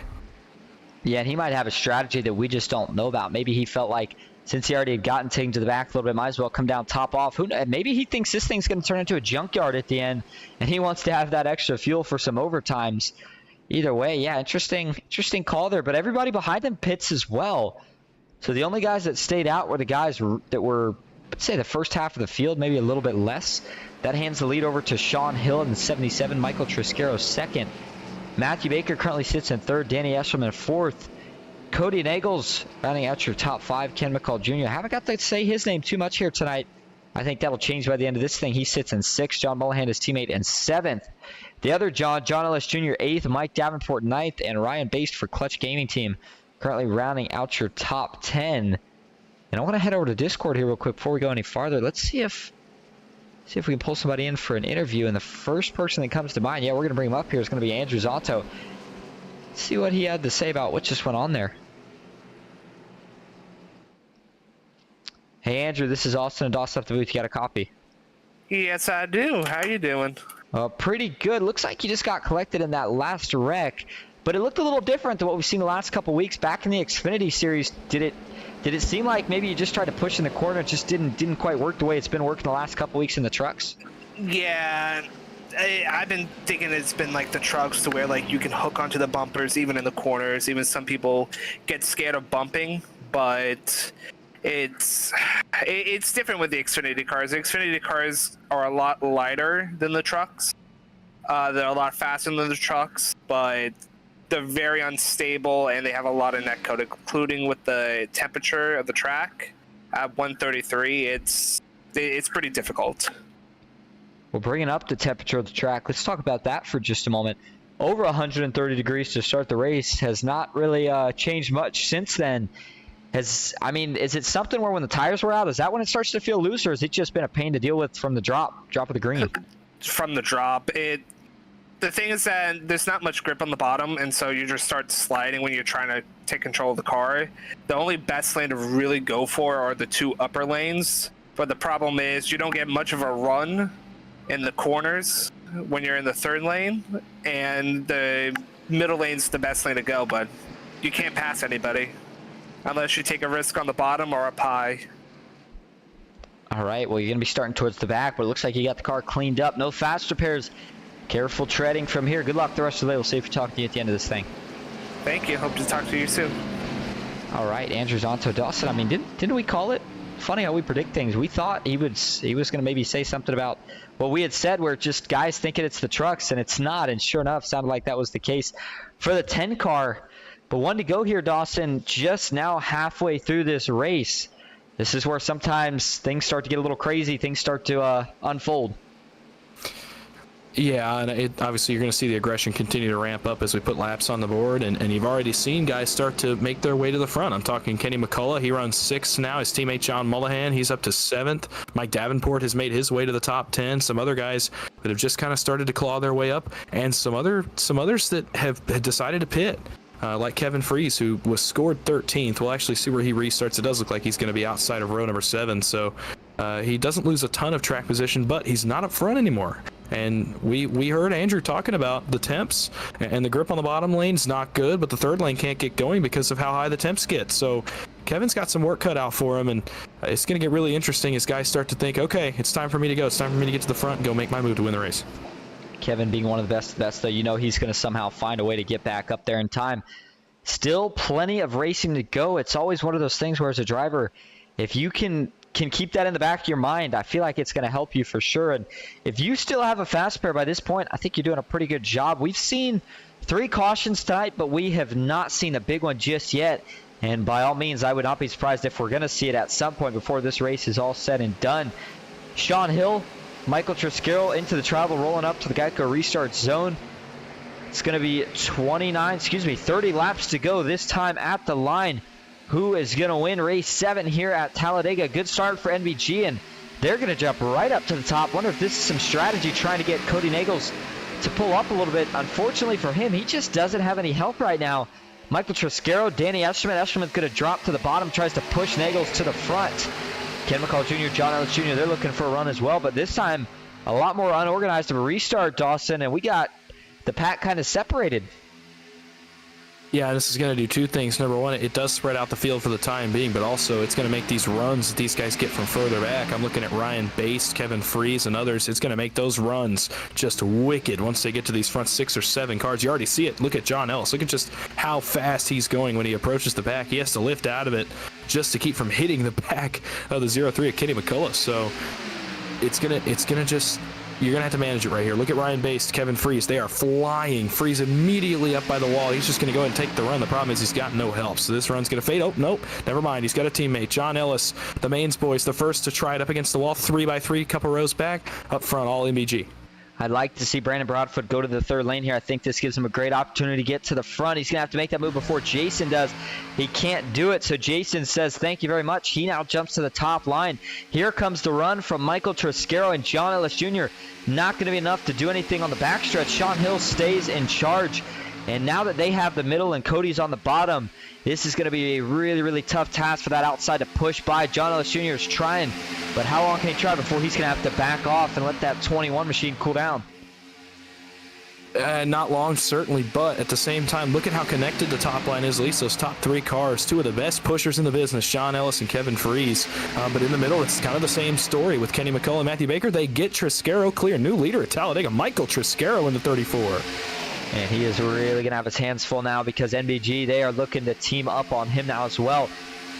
Yeah, and he might have a strategy that we just don't know about. Maybe he felt like, since he already had gotten taken to the back a little bit, might as well come down top off. Maybe he thinks this thing's going to turn into a junkyard at the end, and he wants to have that extra fuel for some overtimes. Either way, yeah, interesting call there. But everybody behind him pits as well. So the only guys that stayed out were the guys that were, let's say, the first half of the field, maybe a little bit less. That hands the lead over to Sean Hill in 77, Michael Triscaro second. Matthew Baker currently sits in third, Danny Eshelman fourth. Cody Nagels rounding out your top 5. Ken McCall Jr. I haven't got to say his name too much here tonight. I think that'll change by the end of this thing. He sits in 6th. John Mullahan, his teammate, in 7th. The other John Ellis Jr. 8th. Mike Davenport 9th. And Ryan Baste for Clutch Gaming Team currently rounding out your top 10. And I want to head over to Discord here real quick before we go any farther. Let's see if we can pull somebody in for an interview. And the first person that comes to mind, yeah, we're going to bring him up here, is going to be Andrew Zonta. See what he had to say about what just went on there. Hey Andrew, this is Austin and Dawson up the booth. You got a copy? Yes, I do. How you doing? Pretty good. Looks like you just got collected in that last wreck, but it looked a little different than what we've seen the last couple weeks back in the Xfinity Series. Did it seem like maybe you just tried to push in the corner, it just didn't quite work the way it's been working the last couple weeks in the trucks? Yeah. I've been thinking it's been like the trucks, to where like you can hook onto the bumpers even in the corners. Even some people get scared of bumping, but it's different with the Xfinity cars. The Xfinity cars are a lot lighter than the trucks. They're a lot faster than the trucks, but they're very unstable, and they have a lot of net code, including with the temperature of the track at 133. It's pretty difficult. Well, bringing up the temperature of the track, let's talk about that for just a moment. Over 130 degrees to start the race has not really changed much since then. Is it something where when the tires were out, is that when it starts to feel loose, or has it just been a pain to deal with from the drop of the green? From the drop, the thing is that there's not much grip on the bottom, and so you just start sliding when you're trying to take control of the car. The only best lane to really go for are the 2 upper lanes, but the problem is you don't get much of a run in the corners when you're in the 3rd lane, and the middle lane's the best lane to go, but you can't pass anybody unless you take a risk on the bottom or up high. All right, well, you're going to be starting towards the back, but it looks like you got the car cleaned up. No fast repairs. Careful treading from here. Good luck the rest of the day. We'll see if we talk to you at the end of this thing. Thank you. Hope to talk to you soon. All right, Andrew Zonta. Dawson, didn't we call it? Funny how we predict things. We thought he was going to maybe say something about what we had said, where just guys thinking it's the trucks, and it's not. And sure enough, sounded like that was the case for the 10 car. But one to go here, Dawson, just now halfway through this race. This is where sometimes things start to get a little crazy. Things start to unfold. Yeah, and obviously you're going to see the aggression continue to ramp up as we put laps on the board, and you've already seen guys start to make their way to the front. I'm talking Kenny McCullough. He runs 6th now. His teammate John Mullahan, he's up to 7th. Mike Davenport has made his way to the top 10. Some other guys that have just kind of started to claw their way up, and some others that have decided to pit. Like Kevin Freese, who was scored 13th. We'll actually see where he restarts. It does look like he's going to be outside of row number 7, so he doesn't lose a ton of track position, but he's not up front anymore. And we heard Andrew talking about the temps, and the grip on the bottom lane's not good, but the 3rd lane can't get going because of how high the temps get. So Kevin's got some work cut out for him, and it's going to get really interesting as guys start to think, okay, it's time for me to go. It's time for me to get to the front and go make my move to win the race. Kevin being one of the best, though, you know he's going to somehow find a way to get back up there in time. Still plenty of racing to go. It's always one of those things where as a driver, if you can keep that in the back of your mind, I feel like it's going to help you for sure. And if you still have a fast pair by this point, I think you're doing a pretty good job. We've seen 3 cautions tonight, but we have not seen a big one just yet. And by all means, I would not be surprised if we're going to see it at some point before this race is all said and done. Sean Hill, Michael Triscaro into the travel, rolling up to the Geico restart zone. It's going to be 30 laps to go this time at the line. Who is going to win race 7 here at Talladega? Good start for NBG, and they're going to jump right up to the top. Wonder if this is some strategy trying to get Cody Nagels to pull up a little bit. Unfortunately for him, he just doesn't have any help right now. Michael Triscaro, Danny Esterman. Esterman's going to drop to the bottom, tries to push Nagels to the front. Ken McCall Jr., John Ellis Jr., they're looking for a run as well, but this time a lot more unorganized of a restart, Dawson, and we got the pack kind of separated. Yeah, this is going to do 2 things. Number one, it does spread out the field for the time being, but also it's going to make these runs that these guys get from further back. I'm looking at Ryan Baste, Kevin Freeze, and others. It's going to make those runs just wicked once they get to these front 6 or 7 cars. You already see it. Look at John Ellis. Look at just how fast he's going when he approaches the back. He has to lift out of it just to keep from hitting the back of the 0-3 of Kenny McCullough. So it's gonna just... You're going to have to manage it right here. Look at Ryan Baste, Kevin Freeze. They are flying. Freeze immediately up by the wall. He's just going to go ahead and take the run. The problem is he's got no help. So this run's going to fade. Oh, nope. Never mind. He's got a teammate. John Ellis, the mains boys, the first to try it up against the wall. 3x3, couple rows back. Up front, all MBG. I'd like to see Brandon Broadfoot go to the 3rd lane here. I think this gives him a great opportunity to get to the front. He's going to have to make that move before Jason does. He can't do it, so Jason says thank you very much. He now jumps to the top line. Here comes the run from Michael Triscaro and John Ellis Jr. Not going to be enough to do anything on the backstretch. Sean Hill stays in charge. And now that they have the middle and Cody's on the bottom, this is going to be a really, really tough task for that outside to push by. John Ellis Jr. is trying, but how long can he try before he's going to have to back off and let that 21 machine cool down? Not long, certainly, but at the same time, look at how connected the top line is. At least those top 3 cars, 2 of the best pushers in the business, Sean Ellis and Kevin Freeze. But in the middle, it's kind of the same story with Kenny McCullough and Matthew Baker. They get Triscaro clear. New leader at Talladega, Michael Triscaro in the 34. And he is really going to have his hands full now because NBG, they are looking to team up on him now as well.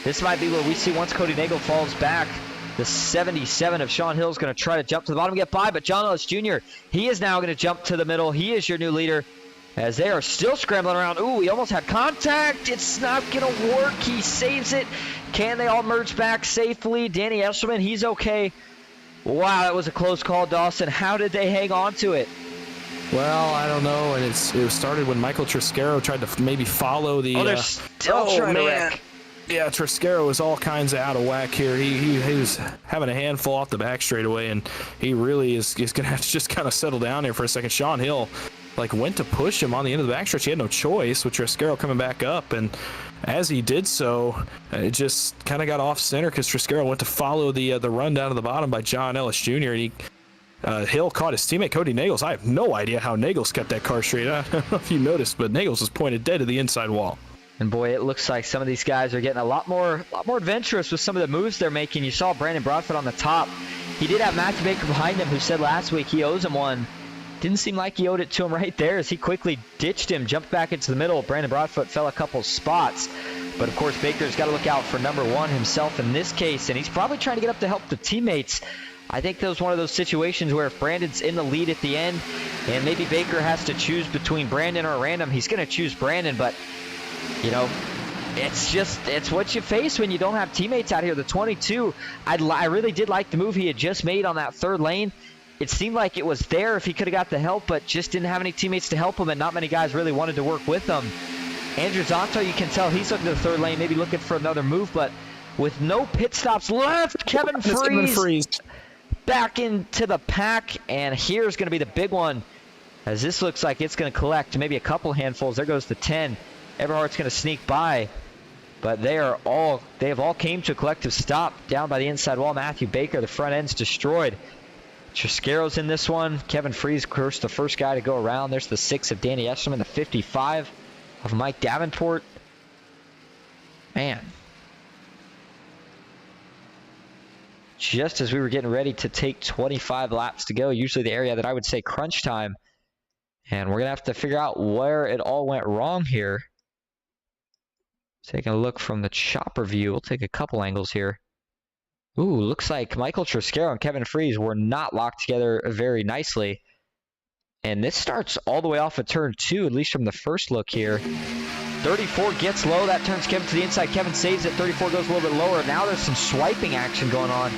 This might be where we see once Cody Nagel falls back, the 77 of Sean Hill is going to try to jump to the bottom and get by, but John Ellis Jr., he is now going to jump to the middle. He is your new leader as they are still scrambling around. Ooh, he almost had contact. It's not going to work. He saves it. Can they all merge back safely? Danny Eshelman, he's okay. Wow, that was a close call, Dawson. How did they hang on to it? Well, I don't know, and it started when Michael Triscaro tried to maybe follow the... Oh, they're still trying to wreck. Yeah, Triscaro was all kinds of out of whack here. He was having a handful off the back straightaway, and he really is going to have to just kind of settle down here for a second. Sean Hill went to push him on the end of the backstretch. He had no choice with Triscaro coming back up, and as he did so, it just kind of got off center because Triscaro went to follow the run down to the bottom by John Ellis Jr. and Hill caught his teammate Cody Nagels. I have no idea how Nagels kept that car straight. I don't know if you noticed, but Nagels was pointed dead to the inside wall. And boy, it looks like some of these guys are getting a lot more adventurous with some of the moves they're making. You saw Brandon Broadfoot on the top. He did have Matthew Baker behind him, who said last week he owes him one. Didn't seem like he owed it to him right there as he quickly ditched him, jumped back into the middle. Brandon Broadfoot fell a couple spots. But of course, Baker's got to look out for number one himself in this case, and he's probably trying to get up to help the teammates. I think that was one of those situations where if Brandon's in the lead at the end and maybe Baker has to choose between Brandon or random, he's going to choose Brandon. But, you know, it's what you face when you don't have teammates out here. The 22, I really did like the move he had just made on that third lane. It seemed like it was there if he could have got the help, but just didn't have any teammates to help him, and not many guys really wanted to work with him. Andrew Zonto, you can tell he's looking to the third lane, maybe looking for another move, but with no pit stops left, Kevin Freeze back into the pack, and here's going to be the big one, as this looks like it's going to collect maybe a couple handfuls. There goes the 10. Everhart's going to sneak by, but they have all came to a collective stop down by the inside wall. Matthew Baker, the front end's destroyed. Triscaro's in this one. Kevin Freeze, of course, the first guy to go around. There's the 6 of Danny Eshelman, the 55 of Mike Davenport. Man. Just as we were getting ready to take 25 laps to go, usually the area that I would say crunch time And we're going to have to figure out where it all went wrong here. Taking a look from the chopper view. We'll take a couple angles here. Ooh, looks like Michael Triscaro and Kevin Freese were not locked together very nicely. And this starts all the way off of turn 2, at least from the first look here. 34 gets low. That turns Kevin to the inside. Kevin saves it. 34 goes a little bit lower. Now there's some swiping action going on.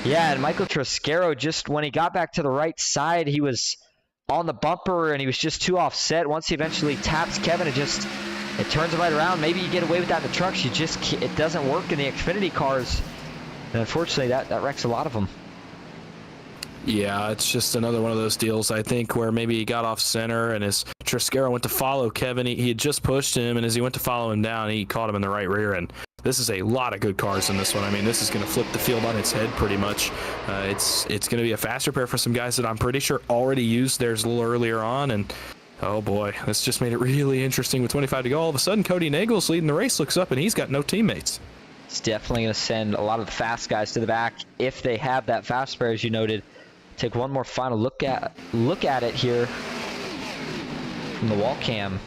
Yeah, and Michael Triscaro, just when he got back to the right side, he was on the bumper and he was just too offset. Once he eventually taps Kevin, it turns him right around. Maybe you get away with that in the trucks. It doesn't work in the Xfinity cars. And unfortunately, that wrecks a lot of them. Yeah, it's just another one of those deals, I think, where maybe he got off center and as Triscaro went to follow Kevin, he had just pushed him, and as he went to follow him down, he caught him in the right rear. And this is a lot of good cars in this one. I mean, this is going to flip the field on its head pretty much. It's going to be a fast repair for some guys that I'm pretty sure already used theirs a little earlier on. And oh boy, this just made it really interesting with 25 to go. All of a sudden, Cody Nagels leading the race, looks up, and he's got no teammates. It's definitely going to send a lot of the fast guys to the back if they have that fast repair, as you noted. Take one more final look at it here from the wall cam.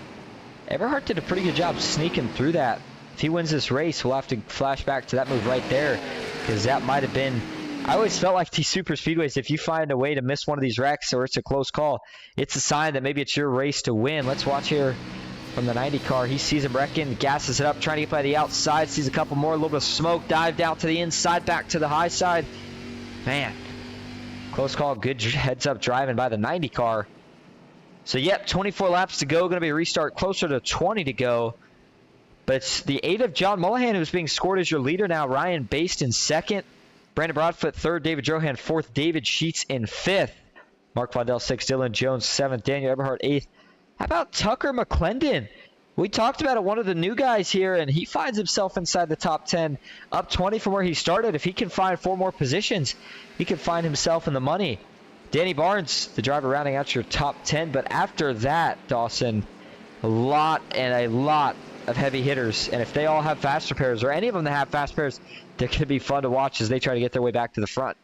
Everhart did a pretty good job sneaking through that. If he wins this race, we'll have to flash back to that move right there, because that might have been... I always felt like these super speedways, if you find a way to miss one of these wrecks or it's a close call, it's a sign that maybe it's your race to win. Let's watch here from the 90 car. He sees him wrecking, gasses it up, trying to get by the outside, sees a couple more, a little bit of smoke, dive down to the inside, back to the high side. Man, close call, good heads-up driving by the 90 car. So, yep, 24 laps to go. Going to be a restart closer to 20 to go. But it's the 8 of John Mullihan who's being scored as your leader now. Ryan Baste in second. Brandon Broadfoot third. David Drohan fourth. David Sheets in fifth. Mark Vondell sixth. Dylan Jones seventh. Daniel Eberhardt eighth. How about Tucker McClendon? We talked about it, one of the new guys here, and he finds himself inside the top 10, up 20 from where he started. If he can find 4 more positions, he can find himself in the money. Danny Barnes, the driver, rounding out your top 10. But after that, Dawson, a lot of heavy hitters. And if they all have fast repairs, or any of them that have fast repairs, they're going to be fun to watch as they try to get their way back to the front.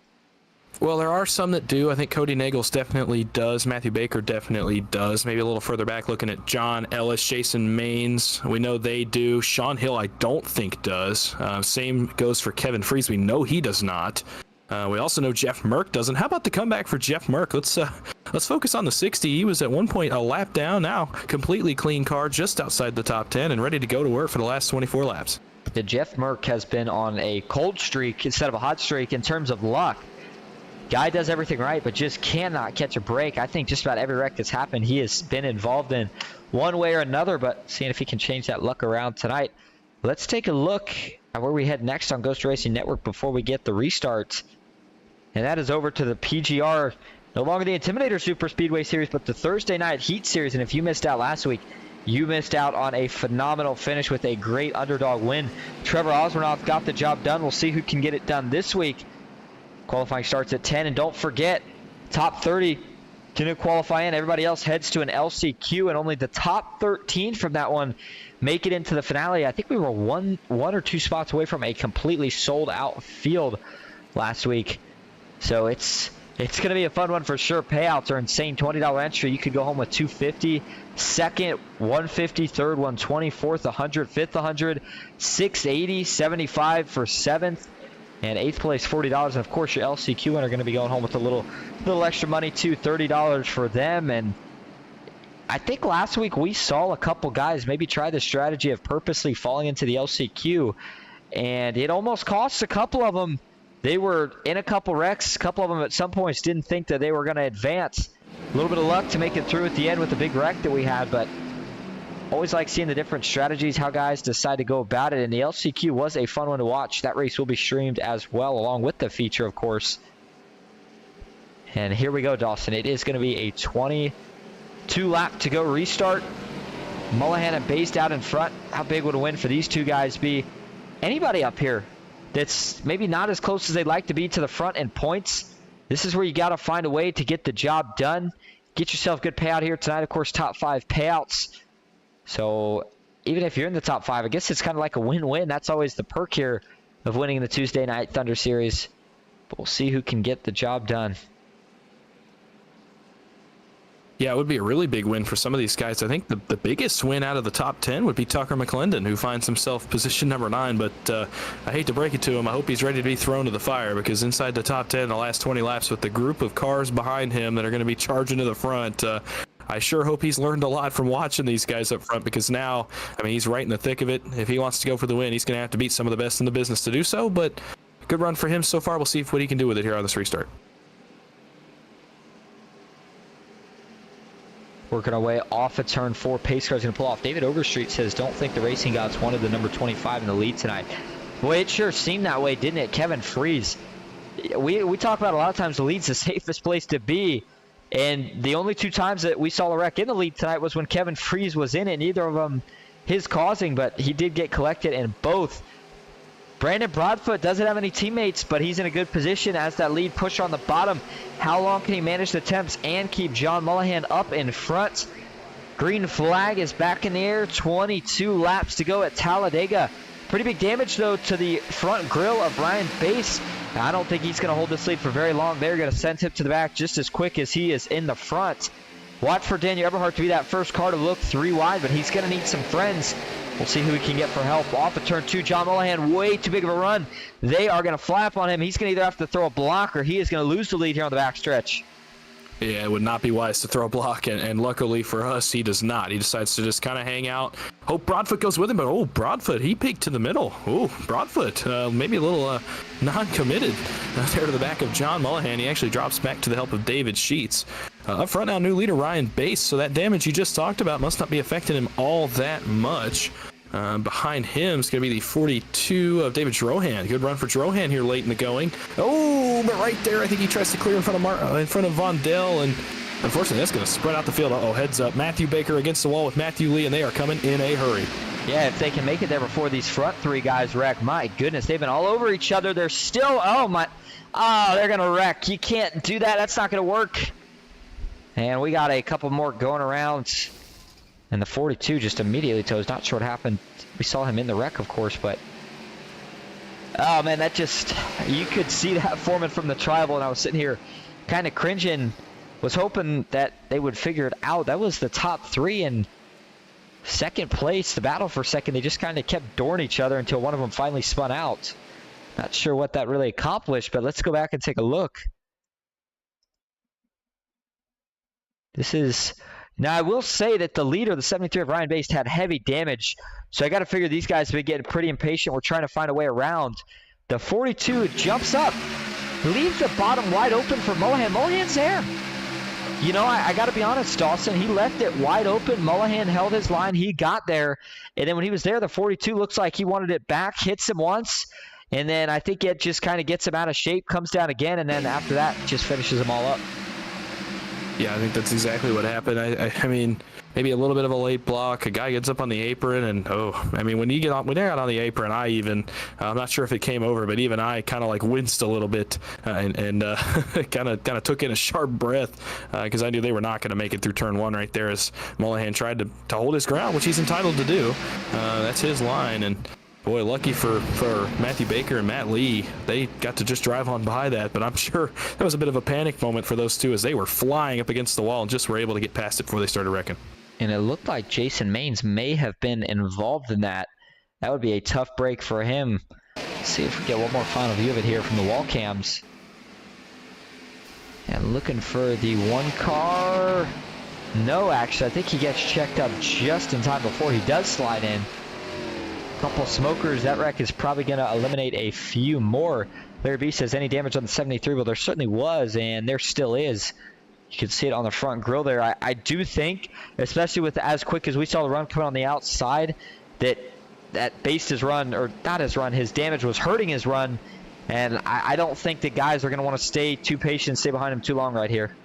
Well, there are some that do. I think Cody Nagels definitely does. Matthew Baker definitely does. Maybe a little further back looking at John Ellis, Jason Maines. We know they do. Sean Hill, I don't think does. Same goes for Kevin Freese. We know he does not. We also know Jeff Merck doesn't. How about the comeback for Jeff Merck? Let's focus on the 60. He was at one point a lap down. Now completely clean car, just outside the top 10 and ready to go to work for the last 24 laps. The Jeff Merck has been on a cold streak instead of a hot streak in terms of luck. Guy does everything right, but just cannot catch a break. I think just about every wreck that's happened, he has been involved in one way or another, but seeing if he can change that luck around tonight. Let's take a look at where we head next on Ghost Racing Network before we get the restart. And that is over to the PGR, no longer the Intimidator Superspeedway Series, but the Thursday Night Heat Series. And if you missed out last week, you missed out on a phenomenal finish with a great underdog win. Trevor Osmanoff got the job done. We'll see who can get it done this week. Qualifying starts at 10, and don't forget, top 30 can qualify in. Everybody else heads to an LCQ, and only the top 13 from that one make it into the finale. I think we were one or two spots away from a completely sold-out field last week. So it's going to be a fun one for sure. Payouts are insane. $20 entry. You could go home with $250. Second, $150. Third, $120. Fourth, $100. Fifth, $100. $680. $75 for seventh. And eighth place, $40. And of course, your LCQ winner are going to be going home with a little extra money too, $30 for them. And I think last week we saw a couple guys maybe try the strategy of purposely falling into the LCQ, and it almost cost a couple of them. They were in a couple wrecks. A couple of them at some points didn't think that they were going to advance. A little bit of luck to make it through at the end with the big wreck that we had, but always like seeing the different strategies, how guys decide to go about it. And the LCQ was a fun one to watch. That race will be streamed as well, along with the feature, of course. And here we go, Dawson. It is going to be a 22 lap to go restart. Mullihan and Baste out in front. How big would a win for these two guys be? Anybody up here that's maybe not as close as they'd like to be to the front in points, this is where you got to find a way to get the job done. Get yourself good payout here tonight. Of course, top 5 payouts. So even if you're in the top 5, I guess it's kind of like a win-win. That's always the perk here of winning the Tuesday Night Thunder Series. But we'll see who can get the job done. Yeah, it would be a really big win for some of these guys. I think the biggest win out of the top 10 would be Tucker McClendon, who finds himself position number 9. But I hate to break it to him. I hope he's ready to be thrown to the fire, because inside the top 10 in the last 20 laps with the group of cars behind him that are going to be charging to the front, I sure hope he's learned a lot from watching these guys up front, because now, I mean, he's right in the thick of it. If he wants to go for the win, he's going to have to beat some of the best in the business to do so. But good run for him so far. We'll see what he can do with it here on this restart. Working our way off of turn 4. Pace car's going to pull off. David Overstreet says, don't think the racing gods wanted the number 25 in the lead tonight. Boy, it sure seemed that way, didn't it? Kevin Freeze. We talk about a lot of times the lead's the safest place to be. And the only 2 times that we saw a wreck in the lead tonight was when Kevin Freeze was in it. Neither of them his causing, but he did get collected in both. Brandon Broadfoot doesn't have any teammates, but he's in a good position as that lead pusher on the bottom. How long can he manage the temps and keep John Mullihan up in front? Green flag is back in the air. 22 laps to go at Talladega. Pretty big damage, though, to the front grille of Ryan Bass. I don't think he's going to hold this lead for very long. They're going to send him to the back just as quick as he is in the front. Watch for Daniel Eberhardt to be that first car to look 3 wide, but he's going to need some friends. We'll see who he can get for help. Off of turn 2, John Mullihan, way too big of a run. They are going to fly up on him. He's going to either have to throw a block or he is going to lose the lead here on the back stretch. Yeah, it would not be wise to throw a block, and luckily for us, he does not. He decides to just kind of hang out. Hope Broadfoot goes with him, but Broadfoot, he peeked to the middle. Broadfoot, maybe a little non-committed there to the back of John Mullihan. He actually drops back to the help of David Sheets. Up front now, new leader Ryan Bass, so that damage you just talked about must not be affecting him all that much. Behind him is going to be the 42 of David Drohan. Good run for Drohan here late in the going. But right there, I think he tries to clear in front of Vondell, and unfortunately that's going to spread out the field. Heads up. Matthew Baker against the wall with Matthew Lee, and they are coming in a hurry. Yeah, if they can make it there before these front 3 guys wreck, my goodness, they've been all over each other. They're still, they're going to wreck. You can't do that. That's not going to work. And we got a couple more going around. And the 42 just immediately toes. Not sure what happened. We saw him in the wreck, of course, but... Oh, man, that just... You could see that forming from the tribal, and I was sitting here kind of cringing. Was hoping that they would figure it out. That was the top 3 in second place. The battle for second, they just kind of kept dooring each other until one of them finally spun out. Not sure what that really accomplished, but let's go back and take a look. This is... Now, I will say that the leader, the 73 of Ryan Bass, had heavy damage. So I got to figure these guys have been getting pretty impatient. We're trying to find a way around. The 42 jumps up, leaves the bottom wide open for Mullihan. Mullihan's there. You know, I got to be honest, Dawson. He left it wide open. Mullihan held his line. He got there. And then when he was there, the 42 looks like he wanted it back, hits him once. And then I think it just kind of gets him out of shape, comes down again. And then after that, just finishes them all up. Yeah, I think that's exactly what happened. I mean, maybe a little bit of a late block. A guy gets up on the apron, and when you got on the apron, I'm not sure if it came over, but even I kind of like winced a little bit and kind of took in a sharp breath because I knew they were not going to make it through turn 1 right there as Mullihan tried to hold his ground, which he's entitled to do. That's his line, and boy, lucky for Matthew Baker and Matt Lee, they got to just drive on by that, but I'm sure that was a bit of a panic moment for those two as they were flying up against the wall and just were able to get past it before they started wrecking. And it looked like Jason Maines may have been involved in that. That would be a tough break for him. Let's see if we get one more final view of it here from the wall cams. And looking for the 1 car. No, actually, I think he gets checked up just in time before he does slide in. Couple smokers. That wreck is probably going to eliminate a few more. Larry B says any damage on the 73. Well, there certainly was, and there still is. You can see it on the front grille there. I do think, especially with as quick as we saw the run coming on the outside, that based his run, or not his run, his damage was hurting his run. And I don't think the guys are going to want to stay too patient, stay behind him too long right here.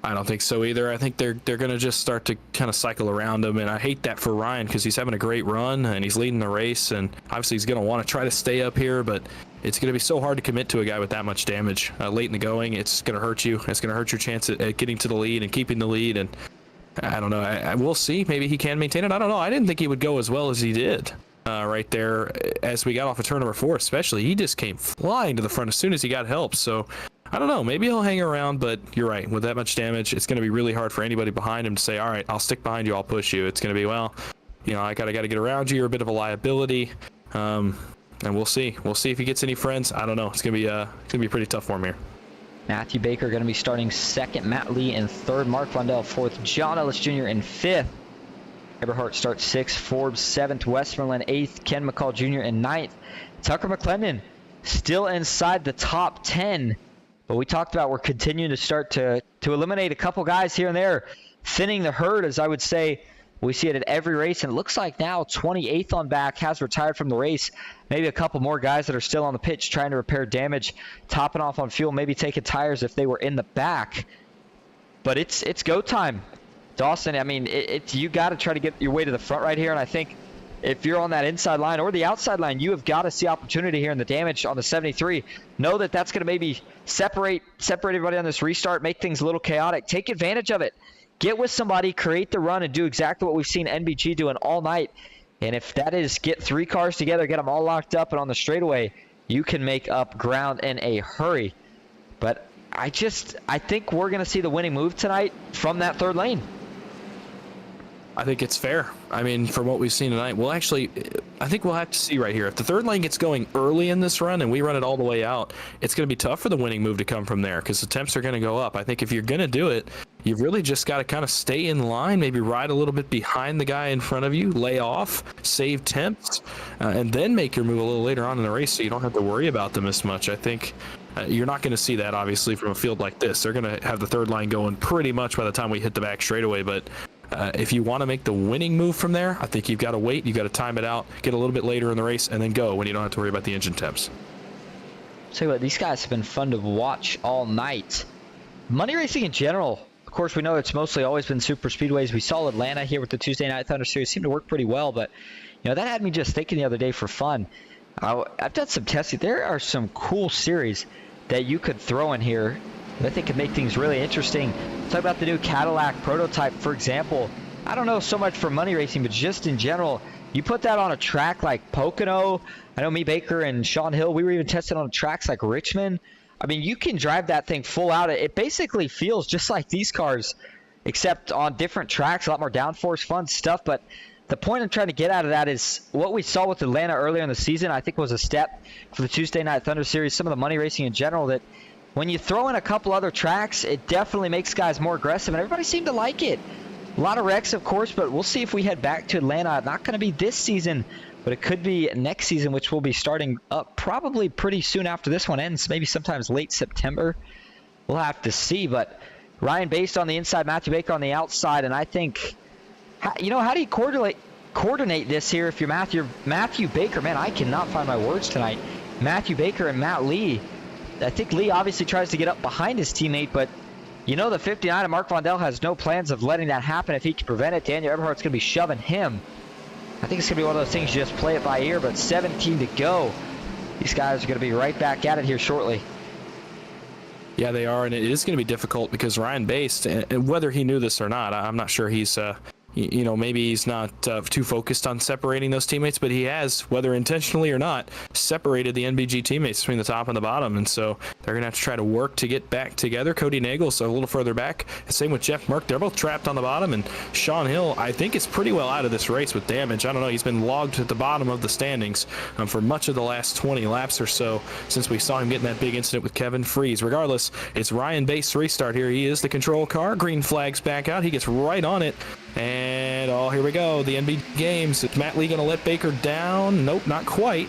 I don't think so either. I think they're going to just start to kind of cycle around him, and I hate that for Ryan because he's having a great run and he's leading the race, and obviously he's going to want to try to stay up here, but it's going to be so hard to commit to a guy with that much damage late in the going. It's going to hurt you. It's going to hurt your chance at getting to the lead and keeping the lead, and I don't know. I will see. Maybe he can maintain it. I don't know. I didn't think he would go as well as he did. Right there as we got off of turn number 4 especially. He just came flying to the front as soon as he got help, so I don't know. Maybe he'll hang around, but you're right. With that much damage, it's going to be really hard for anybody behind him to say, all right, I'll stick behind you, I'll push you. It's going to be, well, you know, I got to get around you. You're a bit of a liability. And we'll see. We'll see if he gets any friends. I don't know. It's going to be pretty tough for him here. Matthew Baker going to be starting second. Matt Lee in third. Mark Vondell fourth. John Ellis Jr. in fifth. Eberhardt starts sixth. Forbes seventh. Westmoreland eighth. Ken McCall Jr. in ninth. Tucker McClendon still inside the top 10. But we talked about we're continuing to start to eliminate a couple guys here and there. Thinning the herd, as I would say. We see it at every race, and it looks like now 28th on back has retired from the race. Maybe a couple more guys that are still on the pitch trying to repair damage, topping off on fuel, maybe taking tires if they were in the back. But it's go time. Dawson, I mean, you got to try to get your way to the front right here, and I think if you're on that inside line or the outside line, you have got to see opportunity here in the damage on the 73. Know that that's going to maybe separate everybody on this restart, make things a little chaotic. Take advantage of it. Get with somebody, create the run, and do exactly what we've seen NBG doing all night. And if that is get three cars together, get them all locked up and on the straightaway, you can make up ground in a hurry. But I think we're going to see the winning move tonight from that third lane. I think it's fair. I mean, from what we've seen tonight, I think we'll have to see right here. If the third lane gets going early in this run and we run it all the way out, it's going to be tough for the winning move to come from there because the temps are going to go up. I think if you're going to do it, you've really just got to kind of stay in line, maybe ride a little bit behind the guy in front of you, lay off, save temps, and then make your move a little later on in the race so you don't have to worry about them as much. I think you're not going to see that, obviously, from a field like this. They're going to have the third line going pretty much by the time we hit the back straightaway, but if you want to make the winning move from there, I think you've got to wait. You've got to time it out, get a little bit later in the race, and then go when you don't have to worry about the engine temps. Tell you what, these guys have been fun to watch all night. Money racing in general, of course, we know it's mostly always been super speedways. We saw Atlanta here with the Tuesday Night Thunder Series seem to work pretty well, but that had me just thinking the other day for fun. I've done some testing. There are some cool series that you could throw in here that I think could make things really interesting. Talk about the new Cadillac prototype, for example. I don't know so much for money racing, but just in general, you put that on a track like Pocono. I know me, Baker, and Sean Hill, we were even testing on tracks like Richmond. I mean, you can drive that thing full out. It basically feels just like these cars, except on different tracks, a lot more downforce, fun stuff. But the point I'm trying to get out of that is what we saw with Atlanta earlier in the season, I think was a step for the Tuesday Night Thunder Series, some of the money racing in general, that when you throw in a couple other tracks, it definitely makes guys more aggressive, and everybody seemed to like it. A lot of wrecks, of course, but we'll see if we head back to Atlanta. Not going to be this season, but it could be next season, which will be starting up probably pretty soon after this one ends, maybe sometimes late September. We'll have to see, but Ryan Baste on the inside, Matthew Baker on the outside, and I think, how do you coordinate this here if you're Matthew Baker? Man, I cannot find my words tonight. Matthew Baker and Matt Lee. I think Lee obviously tries to get up behind his teammate, but the 59 of Mark Vondell has no plans of letting that happen if he can prevent it. Daniel Eberhardt's going to be shoving him. I think it's going to be one of those things you just play it by ear, but 17 to go. These guys are going to be right back at it here shortly. Yeah, they are, and it is going to be difficult because Ryan Baste, and whether he knew this or not, I'm not sure he's maybe he's not too focused on separating those teammates, but he has, whether intentionally or not, separated the NBG teammates between the top and the bottom, and so they're going to have to try to work to get back together. Cody Nagel's a little further back. Same with Jeff Merck. They're both trapped on the bottom, and Sean Hill, I think, is pretty well out of this race with damage. I don't know. He's been logged at the bottom of the standings for much of the last 20 laps or so since we saw him get in that big incident with Kevin Freeze. Regardless, it's Ryan Baste's restart here. He is the control car. Green flag's back out. He gets right on it. And here we go. The NB games. Is Matt Lee going to let Baker down? Nope, not quite.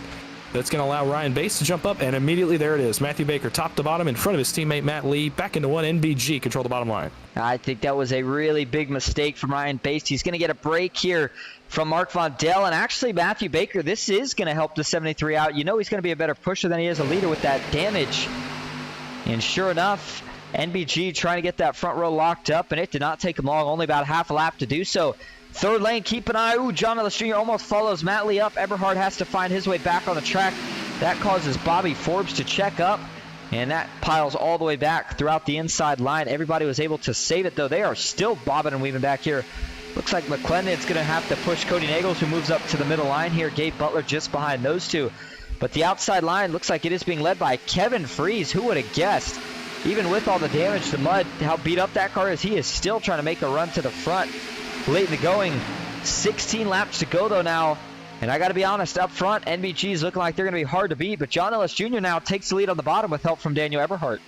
That's going to allow Ryan Baste to jump up, and immediately there it is. Matthew Baker top to bottom in front of his teammate Matt Lee. Back into one. NBG control the bottom line. I think that was a really big mistake from Ryan Baste. He's going to get a break here from Mark Vondell, and actually Matthew Baker, this is going to help the 73 out. He's going to be a better pusher than he is a leader with that damage. And sure enough, NBG trying to get that front row locked up, and it did not take him long, only about half a lap to do so. Third lane, keep an eye. Ooh, John Ellis Jr. almost follows Matt Lee up. Eberhard has to find his way back on the track. That causes Bobby Forbes to check up, and that piles all the way back throughout the inside line. Everybody was able to save it, though. They are still bobbing and weaving back here. Looks like McClendon's going to have to push Cody Nagels, who moves up to the middle line here. Gabe Butler just behind those two. But the outside line looks like it is being led by Kevin Freeze. Who would have guessed? even with all the damage, the mud, how beat up that car is, he is still trying to make a run to the front late in the going. 16 laps to go though now. And I got to be honest, up front, NBG is looking like they're going to be hard to beat. But John Ellis Jr. now takes the lead on the bottom with help from Daniel Eberhardt.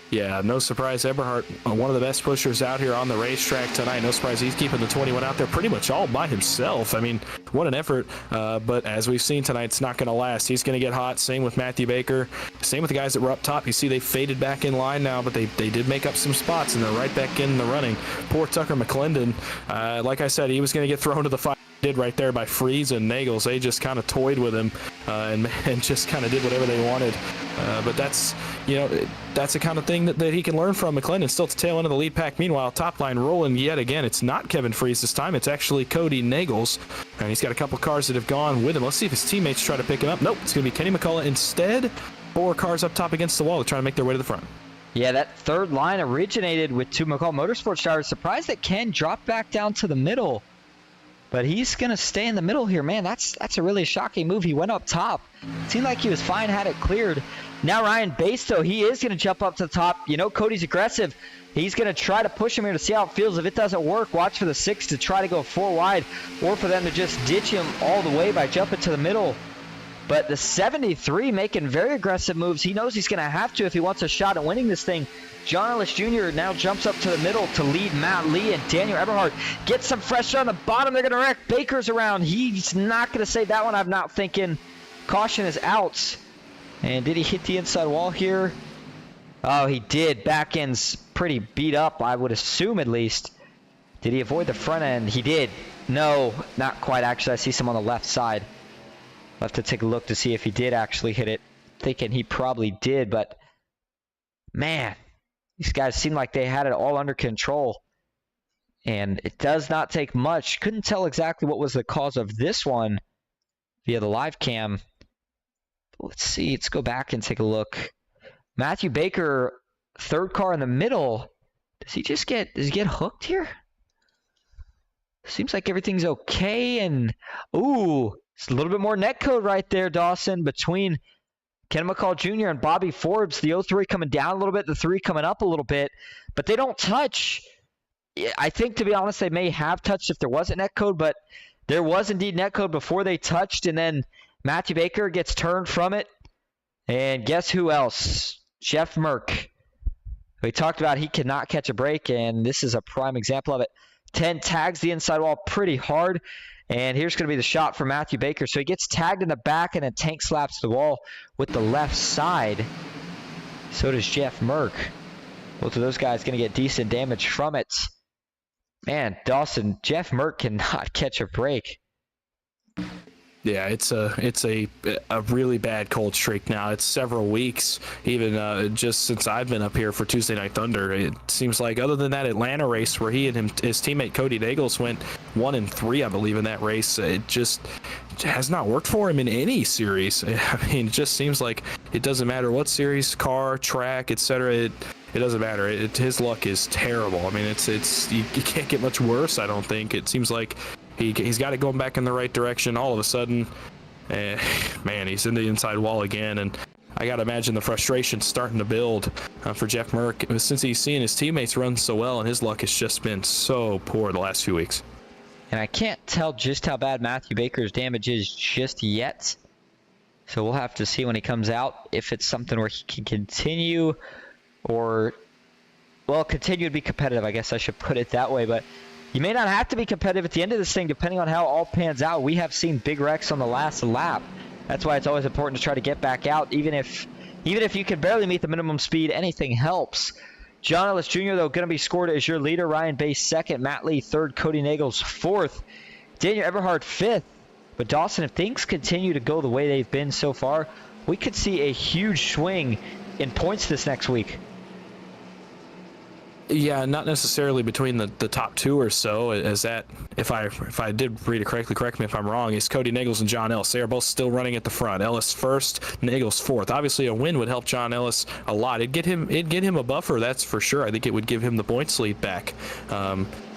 Yeah, no surprise. Eberhardt, one of the best pushers out here on the racetrack tonight. No surprise he's keeping the 21 out there pretty much all by himself. I mean, what an effort. But as we've seen tonight, it's not going to last. He's going to get hot. Same with Matthew Baker. Same with the guys that were up top. You see they faded back in line now, but they did make up some spots, and they're right back in the running. Poor Tucker McClendon. Like I said, he was going to get thrown to the fire. Did right there by Freeze and Nagels. They just kind of toyed with him and just kind of did whatever they wanted. But that's, that's the kind of thing that he can learn from. McClendon still at the tail end of the lead pack. Meanwhile, top line rolling yet again. It's not Kevin Freeze this time. It's actually Cody Nagels. And he's got a couple cars that have gone with him. Let's see if his teammates try to pick him up. Nope, it's going to be Kenny McCullough instead. 4 cars up top against the wall to try to make their way to the front. Yeah, that third line originated with 2 McCall Motorsports drivers. Surprised that Ken dropped back down to the middle. But he's going to stay in the middle here. Man, that's a really shocking move. He went up top. Seemed like he was fine, had it cleared. Now Ryan Bass, though, he is going to jump up to the top. Cody's aggressive. He's going to try to push him here to see how it feels. If it doesn't work, watch for the 6 to try to go 4 wide, or for them to just ditch him all the way by jumping to the middle. But the 73 making very aggressive moves. He knows he's going to have to if he wants a shot at winning this thing. John Ellis Jr. now jumps up to the middle to lead Matt Lee, and Daniel Eberhardt gets some fresh on the bottom. They're going to wreck. Baker's around. He's not going to save that one. I'm not thinking. Caution is out. And did he hit the inside wall here? Oh, he did. Back end's pretty beat up, I would assume at least. Did he avoid the front end? He did. No, not quite actually. I see some on the left side. I'll have to take a look to see if he did actually hit it. Thinking he probably did, but man, these guys seem like they had it all under control. And it does not take much. Couldn't tell exactly what was the cause of this one via the live cam. Let's see. Let's go back and take a look. Matthew Baker, third car in the middle. Does he get hooked here? Seems like everything's okay. And ooh, it's a little bit more net code right there, Dawson, between Ken McCall Jr. and Bobby Forbes. The 03 coming down a little bit, the 3 coming up a little bit, but they don't touch. I think, to be honest, they may have touched if there wasn't net code, but there was indeed net code before they touched, and then Matthew Baker gets turned from it. And guess who else? Jeff Merck. We talked about he cannot catch a break, and this is a prime example of it. 10 tags the inside wall pretty hard. And here's going to be the shot for Matthew Baker. So he gets tagged in the back and then tank slaps the wall with the left side. So does Jeff Merck. Both of those guys going to get decent damage from it. Man, Dawson, Jeff Merck cannot catch a break. Yeah, it's a really bad cold streak now. It's several weeks, even just since I've been up here for Tuesday Night Thunder. It seems like, other than that Atlanta race where he and his teammate Cody Nagels went 1-3, I believe, in that race, it just has not worked for him in any series. I mean, it just seems like it doesn't matter what series, car, track, etc. It doesn't matter. His luck is terrible. I mean, you can't get much worse, I don't think. It seems like he's got it going back in the right direction. All of a sudden, man, he's in the inside wall again, and I gotta imagine the frustration starting to build for Jeff Merck since he's seeing his teammates run so well, and his luck has just been so poor the last few weeks. And I can't tell just how bad Matthew Baker's damage is just yet, so we'll have to see when he comes out if it's something where he can continue, or, well, continue to be competitive. I guess I should put it that way, but you may not have to be competitive at the end of this thing, depending on how all pans out. We have seen big wrecks on the last lap. That's why it's always important to try to get back out, even if you can barely meet the minimum speed. Anything helps. John Ellis Jr., though, going to be scored as your leader. Ryan Bass second, Matt Lee third, Cody Nagels fourth, Daniel Eberhardt fifth. But Dawson, if things continue to go the way they've been so far, we could see a huge swing in points this next week. Yeah, not necessarily between the top 2 or so, as that, if I did read it correctly, correct me if I'm wrong, is Cody Nagels and John Ellis. They are both still running at the front. Ellis first, Nagels fourth. Obviously, a win would help John Ellis a lot. It'd get him a buffer, that's for sure. I think it would give him the points lead back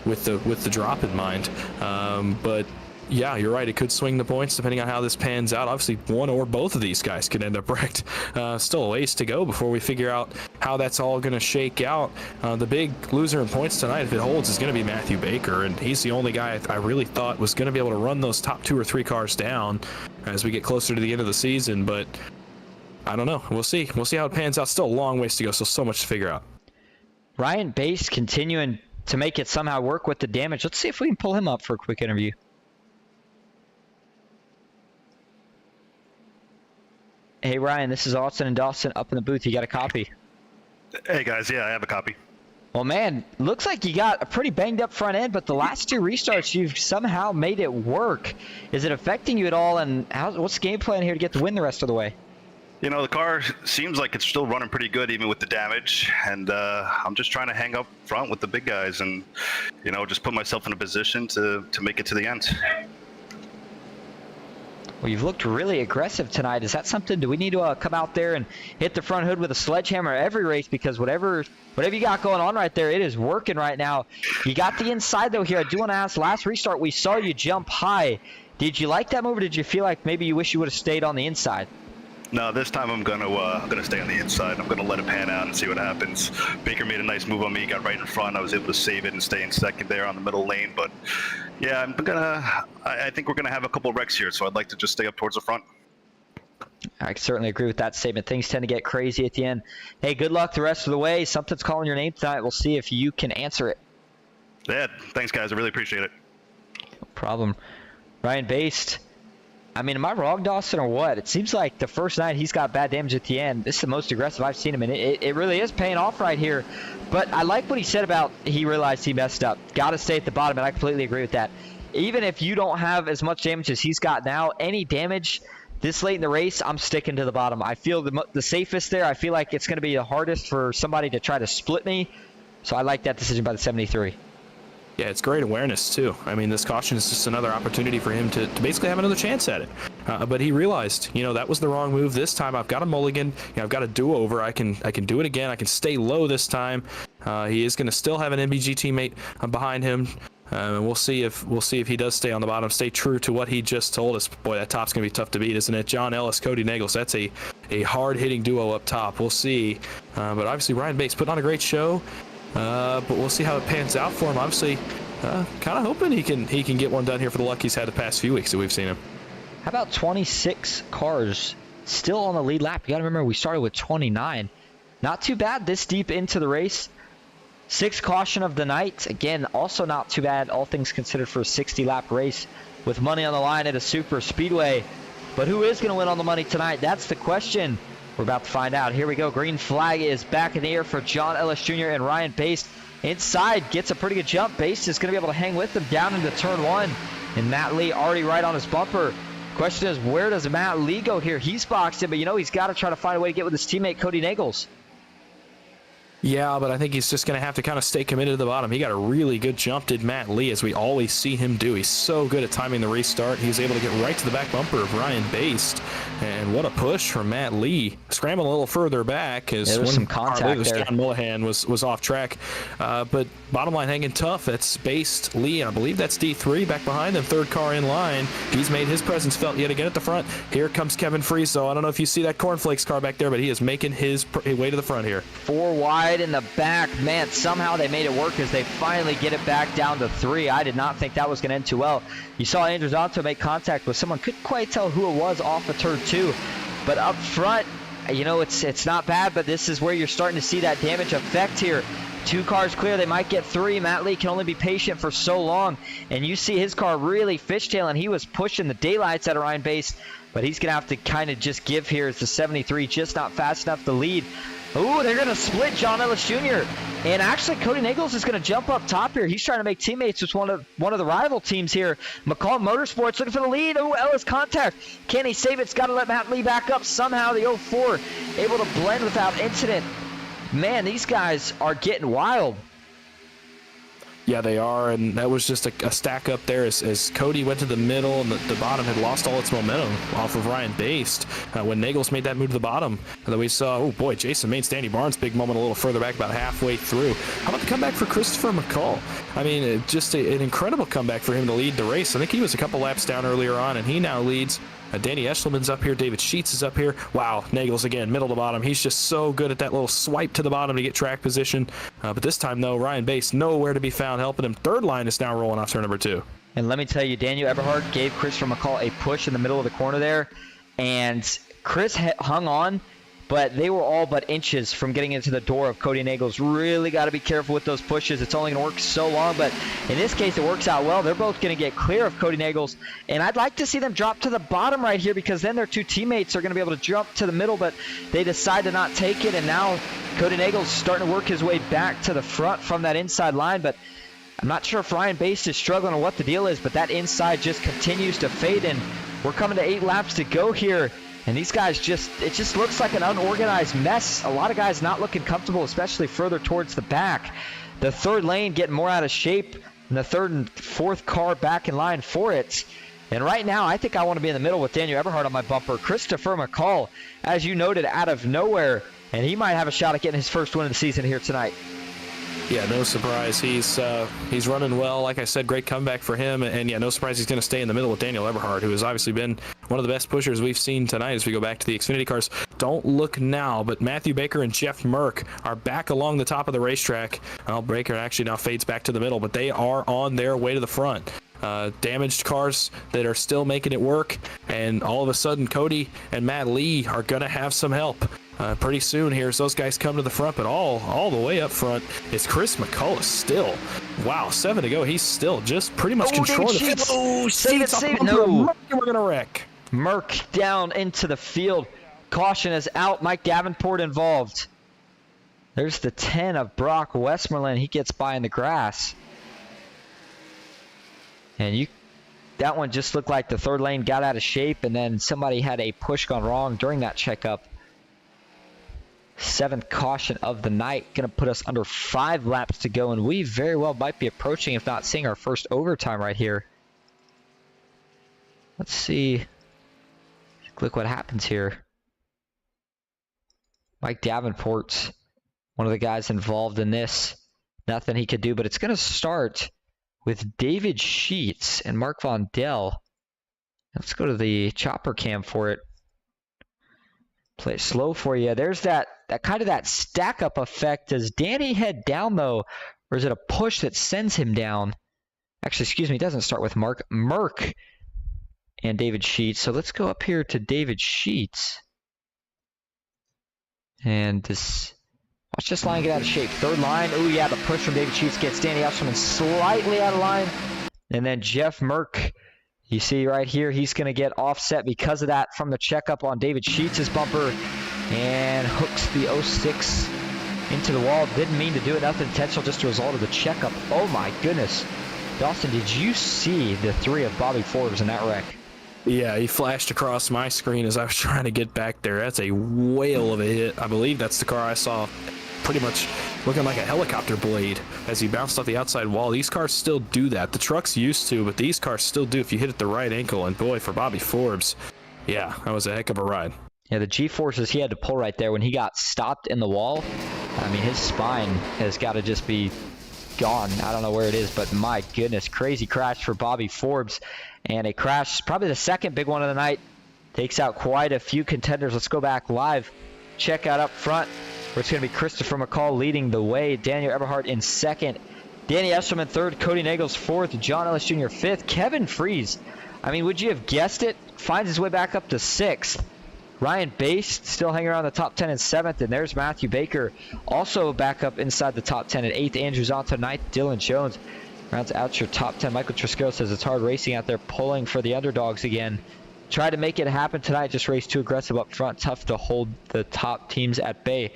with the drop in mind. But Yeah, you're right. It could swing the points depending on how this pans out. Obviously, one or both of these guys could end up wrecked. Still a ways to go before we figure out how that's all going to shake out. The big loser in points tonight, if it holds, is going to be Matthew Baker, and he's the only guy I really thought was going to be able to run those top 2 or 3 cars down as we get closer to the end of the season. But I don't know. We'll see. We'll see how it pans out. Still a long ways to go, so much to figure out. Ryan Bass continuing to make it somehow work with the damage. Let's see if we can pull him up for a quick interview. Hey, Ryan, this is Austin and Dawson up in the booth. You got a copy? Hey, guys. Yeah, I have a copy. Well, man, looks like you got a pretty banged up front end, but the last 2 restarts, you've somehow made it work. Is it affecting you at all, and what's the game plan here to get the win the rest of the way? You know, the car seems like it's still running pretty good even with the damage, and I'm just trying to hang up front with the big guys and, you know, just put myself in a position to make it to the end. Well, you've looked really aggressive tonight. Is that something, do we need to come out there and hit the front hood with a sledgehammer every race? Because whatever you got going on right there, it is working right now. You got the inside, though, here. I do want to ask, last restart, we saw you jump high. Did you like that move, or did you feel like maybe you wish you would have stayed on the inside? No, this time I'm gonna stay on the inside. I'm gonna let it pan out and see what happens. Baker made a nice move on me, got right in front. I was able to save it and stay in second there on the middle lane. But yeah, I think we're gonna have a couple wrecks here, so I'd like to just stay up towards the front. I certainly agree with that statement. Things tend to get crazy at the end. Hey, good luck the rest of the way. Something's calling your name tonight. We'll see if you can answer it. Yeah, thanks, guys. I really appreciate it. No problem. Ryan Bass. I mean, am I wrong, Dawson, or what? It seems like the first night he's got bad damage at the end. This is the most aggressive I've seen him, and it really is paying off right here. But I like what he said about he realized he messed up. Got to stay at the bottom, and I completely agree with that. Even if you don't have as much damage as he's got now, any damage this late in the race, I'm sticking to the bottom. I feel the safest there. I feel like it's going to be the hardest for somebody to try to split me. So I like that decision by the 73. Yeah, it's great awareness, too. I mean, this caution is just another opportunity for him to basically have another chance at it. But he realized, you know, that was the wrong move this time. I've got a mulligan. You know, I've got a do-over. I can do it again. I can stay low this time. He is going to still have an MBG teammate behind him. And we'll see if he does stay on the bottom, stay true to what he just told us. Boy, that top's going to be tough to beat, isn't it? John Ellis, Cody Nagels, that's a hard-hitting duo up top. We'll see. But obviously, Ryan Bass putting on a great show. But we'll see how it pans out for him. Obviously, kind of hoping he can get one done here for the luck he's had the past few weeks that we've seen him. How about 26 cars still on the lead lap? You got to remember we started with 29. Not too bad this deep into the race. 6th caution of the night. Again, also not too bad, all things considered, for a 60-lap race with money on the line at a super speedway. But who is going to win on the money tonight? That's the question. We're about to find out. Here we go. Green flag is back in the air for John Ellis Jr. and Ryan Bass. Inside, gets a pretty good jump. Bass is going to be able to hang with them down into turn 1. And Matt Lee already right on his bumper. Question is, where does Matt Lee go here? He's boxed in, but you know he's got to try to find a way to get with his teammate Cody Nagels. Yeah, but I think he's just going to have to kind of stay committed to the bottom. He got a really good jump, did Matt Lee, as we always see him do. He's so good at timing the restart. He was able to get right to the back bumper of Ryan Bass. And what a push from Matt Lee. Scrambling a little further back as there was some contact there. John Mullihan was off track. But bottom line hanging tough. That's Bass, Lee, and I believe that's D3 back behind them. 3rd car in line. He's made his presence felt yet again at the front. Here comes Kevin Frieso. I don't know if you see that Cornflakes car back there, but he is making his way to the front here. 4 wide in the back. Man, somehow they made it work as they finally get it back down to 3. I did not think that was going to end too well. You saw Andrew Zonto make contact with someone. Couldn't quite tell who it was off of turn 2. But up front, you know, it's not bad, but this is where you're starting to see that damage effect here. 2 cars clear. They might get 3. Matt Lee can only be patient for so long. And you see his car really fishtailing. He was pushing the daylights out of Ryan Bass, but he's going to have to kind of just give here as the 73 just not fast enough to lead. Ooh, they're going to split John Ellis Jr. And actually, Cody Nagels is going to jump up top here. He's trying to make teammates with one of the rival teams here. McCall Motorsports looking for the lead. Ooh, Ellis contact. Can he save it? It's got to let Matt Lee back up. Somehow the 04 able to blend without incident. Man, these guys are getting wild. Yeah, they are, and that was just a stack up there as Cody went to the middle, and the bottom had lost all its momentum off of Ryan Baste. When Nagels made that move to the bottom, and then we saw, oh boy, Jason Maines, Danny Barnes, big moment a little further back, about halfway through. How about the comeback for Christopher McCall? I mean, just an incredible comeback for him to lead the race. I think he was a couple laps down earlier on, and he now leads. Danny Eschleman's up here. David Sheets is up here. Wow, Nagels again, middle to bottom. He's just so good at that little swipe to the bottom to get track position. But this time, though, Ryan Baste nowhere to be found helping him. Third line is now rolling off turn number 2. And let me tell you, Daniel Eberhard gave Christopher McCall a push in the middle of the corner there. And Chris hung on, but they were all but inches from getting into the door of Cody Nagels. Really got to be careful with those pushes. It's only going to work so long, but in this case, it works out well. They're both going to get clear of Cody Nagels, and I'd like to see them drop to the bottom right here because then their two teammates are going to be able to jump to the middle, but they decide to not take it, and now Cody Nagels starting to work his way back to the front from that inside line, but I'm not sure if Ryan Baste is struggling or what the deal is, but that inside just continues to fade, and we're coming to 8 laps to go here. And these guys it just looks like an unorganized mess. A lot of guys not looking comfortable, especially further towards the back. The third lane getting more out of shape, and the third and fourth car back in line for it. And right now, I think I want to be in the middle with Daniel Eberhard on my bumper. Christopher McCall, as you noted, out of nowhere. And he might have a shot at getting his first win of the season here tonight. Yeah, no surprise. He's running well. Like I said, great comeback for him. And yeah, no surprise he's going to stay in the middle with Daniel Eberhard, who has obviously been one of the best pushers we've seen tonight as we go back to the Xfinity cars. Don't look now, but Matthew Baker and Jeff Merck are back along the top of the racetrack. Well, Baker actually now fades back to the middle, but they are on their way to the front. Damaged cars that are still making it work, and all of a sudden Cody and Matt Lee are going to have some help. Pretty soon here as those guys come to the front, but all the way up front is Chris McCullough still. Wow, 7 to go. He's still just pretty much controlling the Oh, save it. No. We're going to wreck. Merck down into the field. Caution is out. Mike Davenport involved. There's the 10 of Brock Westmoreland. He gets by in the grass. And that one just looked like the third lane got out of shape, and then somebody had a push gone wrong during that checkup. 7th caution of the night, going to put us under 5 laps to go, and we very well might be approaching, if not seeing, our first overtime right here. Let's see. Look what happens here. Mike Davenport's one of the guys involved in this. Nothing he could do, but it's going to start with David Sheets and Mark Von Dell. Let's go to the chopper cam for it. Play it slow for you. There's that kind of that stack up effect. Does Danny head down though, or is it a push that sends him down? Actually, excuse me, it doesn't start with Merck and David Sheets. So let's go up here to David Sheets. And watch this line get out of shape. Third line. Oh yeah, the push from David Sheets gets Danny Eschleman slightly out of line. And then Jeff Merck, you see right here, he's going to get offset because of that from the checkup on David Sheets' bumper, and hooks the 06 into the wall. Didn't mean to do it, nothing intentional, just a result of the checkup. Oh my goodness. Dawson, did you see the 3 of Bobby Forbes in that wreck? Yeah, he flashed across my screen as I was trying to get back there. That's a whale of a hit. I believe that's the car I saw pretty much looking like a helicopter blade as he bounced off the outside wall. These cars still do that. The trucks used to, but these cars still do if you hit it the right ankle. And boy, for Bobby Forbes, yeah, that was a heck of a ride. Yeah, the G-forces he had to pull right there when he got stopped in the wall. I mean, his spine has got to just be gone. I don't know where it is, but my goodness, crazy crash for Bobby Forbes. And a crash, probably the second big one of the night. Takes out quite a few contenders. Let's go back live. Check out up front, where it's going to be Christopher McCall leading the way. Daniel Eberhard in second. Danny Eschleman third. Cody Nagels fourth. John Ellis Jr. fifth. Kevin Freese, I mean, would you have guessed it? Finds his way back up to sixth. Ryan Baste still hanging around the top 10 in 7th, and there's Matthew Baker also back up inside the top 10 at 8th. Andrew Zonta 9th. Dylan Jones rounds out your top 10. Michael Trisco says it's hard racing out there, pulling for the underdogs again. Tried to make it happen tonight, just raced too aggressive up front. Tough to hold the top teams at bay.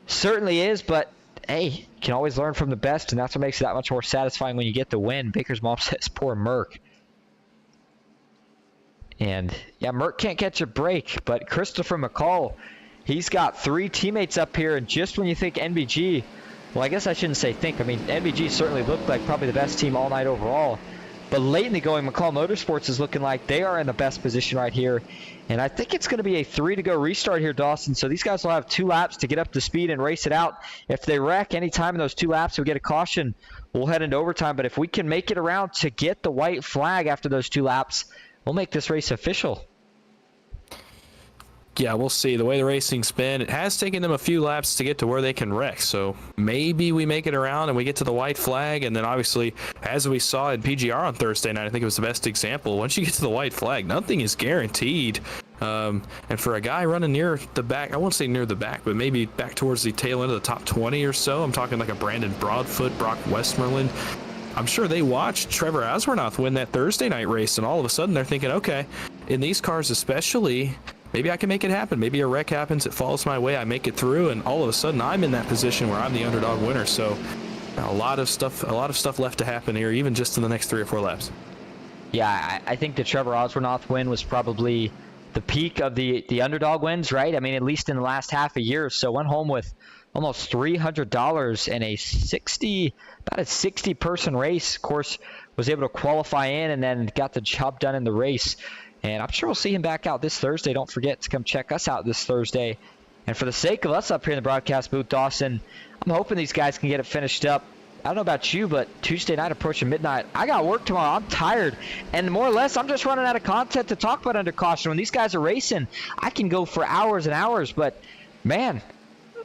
Certainly is, but hey, you can always learn from the best, and that's what makes it that much more satisfying when you get the win. Baker's mom says poor Merck. And yeah, Merck can't catch a break, but Christopher McCall, he's got 3 teammates up here, and just when you think NBG well, I guess I shouldn't say think. I mean, NBG certainly looked like probably the best team all night overall. But late in the going, McCall Motorsports is looking like they are in the best position right here. And I think it's going to be a 3-to-go restart here, Dawson. So these guys will have 2 laps to get up to speed and race it out. If they wreck any time in those 2 laps, we get a caution, we'll head into overtime. But if we can make it around to get the white flag after those 2 laps, we'll make this race official. Yeah, we'll see. The way the racing's been, it has taken them a few laps to get to where they can wreck. So maybe we make it around and we get to the white flag. And then obviously, as we saw in PGR on Thursday night, I think it was the best example. Once you get to the white flag, nothing is guaranteed. And for a guy running near the back, I won't say near the back, but maybe back towards the tail end of the top 20 or so. I'm talking like a Brandon Broadfoot, Brock Westmoreland. I'm sure they watched Trevor Aswornoth win that Thursday night race, and all of a sudden they're thinking, okay, in these cars especially, maybe I can make it happen. Maybe a wreck happens, it falls my way, I make it through, and all of a sudden I'm in that position where I'm the underdog winner. So a lot of stuff left to happen here, even just in the next 3 or 4 laps. Yeah, I think the Trevor Aswornoth win was probably the peak of the underdog wins, right? I mean, at least in the last half a year or so. Went home with almost $300 in about a 60-person race. Of course, was able to qualify in and then got the job done in the race. And I'm sure we'll see him back out this Thursday. Don't forget to come check us out this Thursday. And for the sake of us up here in the broadcast booth, Dawson, I'm hoping these guys can get it finished up. I don't know about you, but Tuesday night approaching midnight, I got work tomorrow. I'm tired. And more or less, I'm just running out of content to talk about under caution. When these guys are racing, I can go for hours and hours. But, man,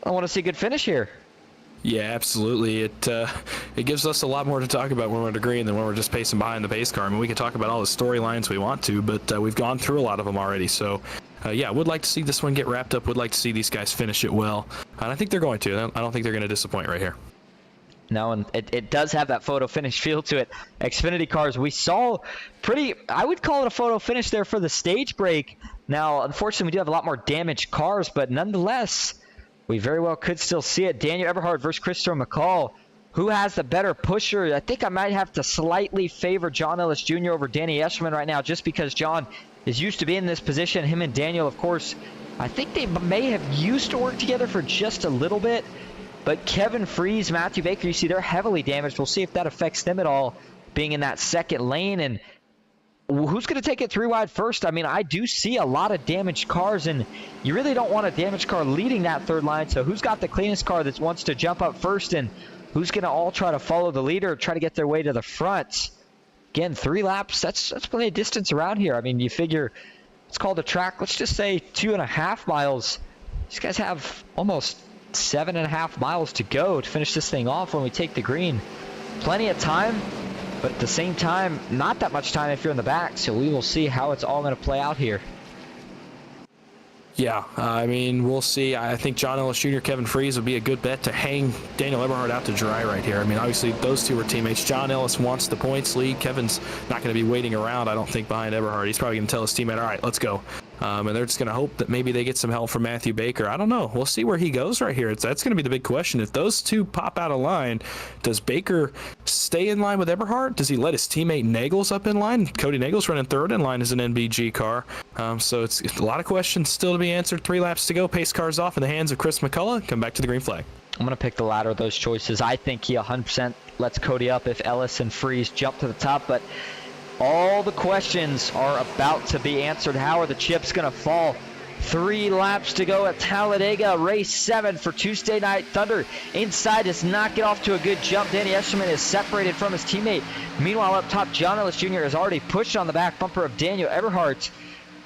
I want to see a good finish here. Yeah, absolutely. It gives us a lot more to talk about when we're at the green than when we're just pacing behind the pace car. I mean, we can talk about all the storylines we want to, but we've gone through a lot of them already. So, yeah, would like to see this one get wrapped up. Would like to see these guys finish it well. And I think they're going to. I don't think they're going to disappoint right here. No, and it does have that photo finish feel to it. Xfinity cars, we saw I would call it a photo finish there for the stage break. Now, unfortunately, we do have a lot more damaged cars, but nonetheless, we very well could still see it. Daniel Eberhard versus Christopher McCall. Who has the better pusher? I think I might have to slightly favor John Ellis Jr. over Danny Escherman right now, just because John is used to being in this position. Him and Daniel, of course, I think they may have used to work together for just a little bit. But Kevin Freese, Matthew Baker, you see they're heavily damaged. We'll see if that affects them at all, being in that second lane. And who's going to take it 3 wide first? I mean, I do see a lot of damaged cars, and you really don't want a damaged car leading that third line. So who's got the cleanest car that wants to jump up first, and who's going to all try to follow the leader, try to get their way to the front? Again, 3 laps, that's plenty of distance around here. I mean, you figure it's called a track, let's just say 2.5 miles. These guys have almost 7.5 miles to go to finish this thing off when we take the green. Plenty of time, but at the same time, not that much time if you're in the back. So we will see how it's all going to play out here. Yeah, I mean, we'll see. I think John Ellis Jr., Kevin Freese would be a good bet to hang Daniel Eberhard out to dry right here. I mean, obviously, those two are teammates. John Ellis wants the points lead. Kevin's not going to be waiting around, I don't think, behind Eberhard. He's probably going to tell his teammate, all right, let's go. And they're just going to hope that maybe they get some help from Matthew Baker. I don't know. We'll see where he goes right here. That's going to be the big question. If those two pop out of line, does Baker stay in line with Eberhard? Does he let his teammate Nagels up in line? Cody Nagels running third in line as an NBG car. So it's a lot of questions still to be answered. 3 laps to go. Pace car's off in the hands of Chris McCullough. Come back to the green flag. I'm going to pick the latter of those choices. I think he 100% lets Cody up if Ellis and Freese jump to the top, but all the questions are about to be answered. How are the chips going to fall? 3 laps to go at Talladega, race 7 for Tuesday Night Thunder. Inside does not get off to a good jump. Danny Escherman is separated from his teammate. Meanwhile, up top, John Ellis Jr. has already pushed on the back bumper of Daniel Eberhard.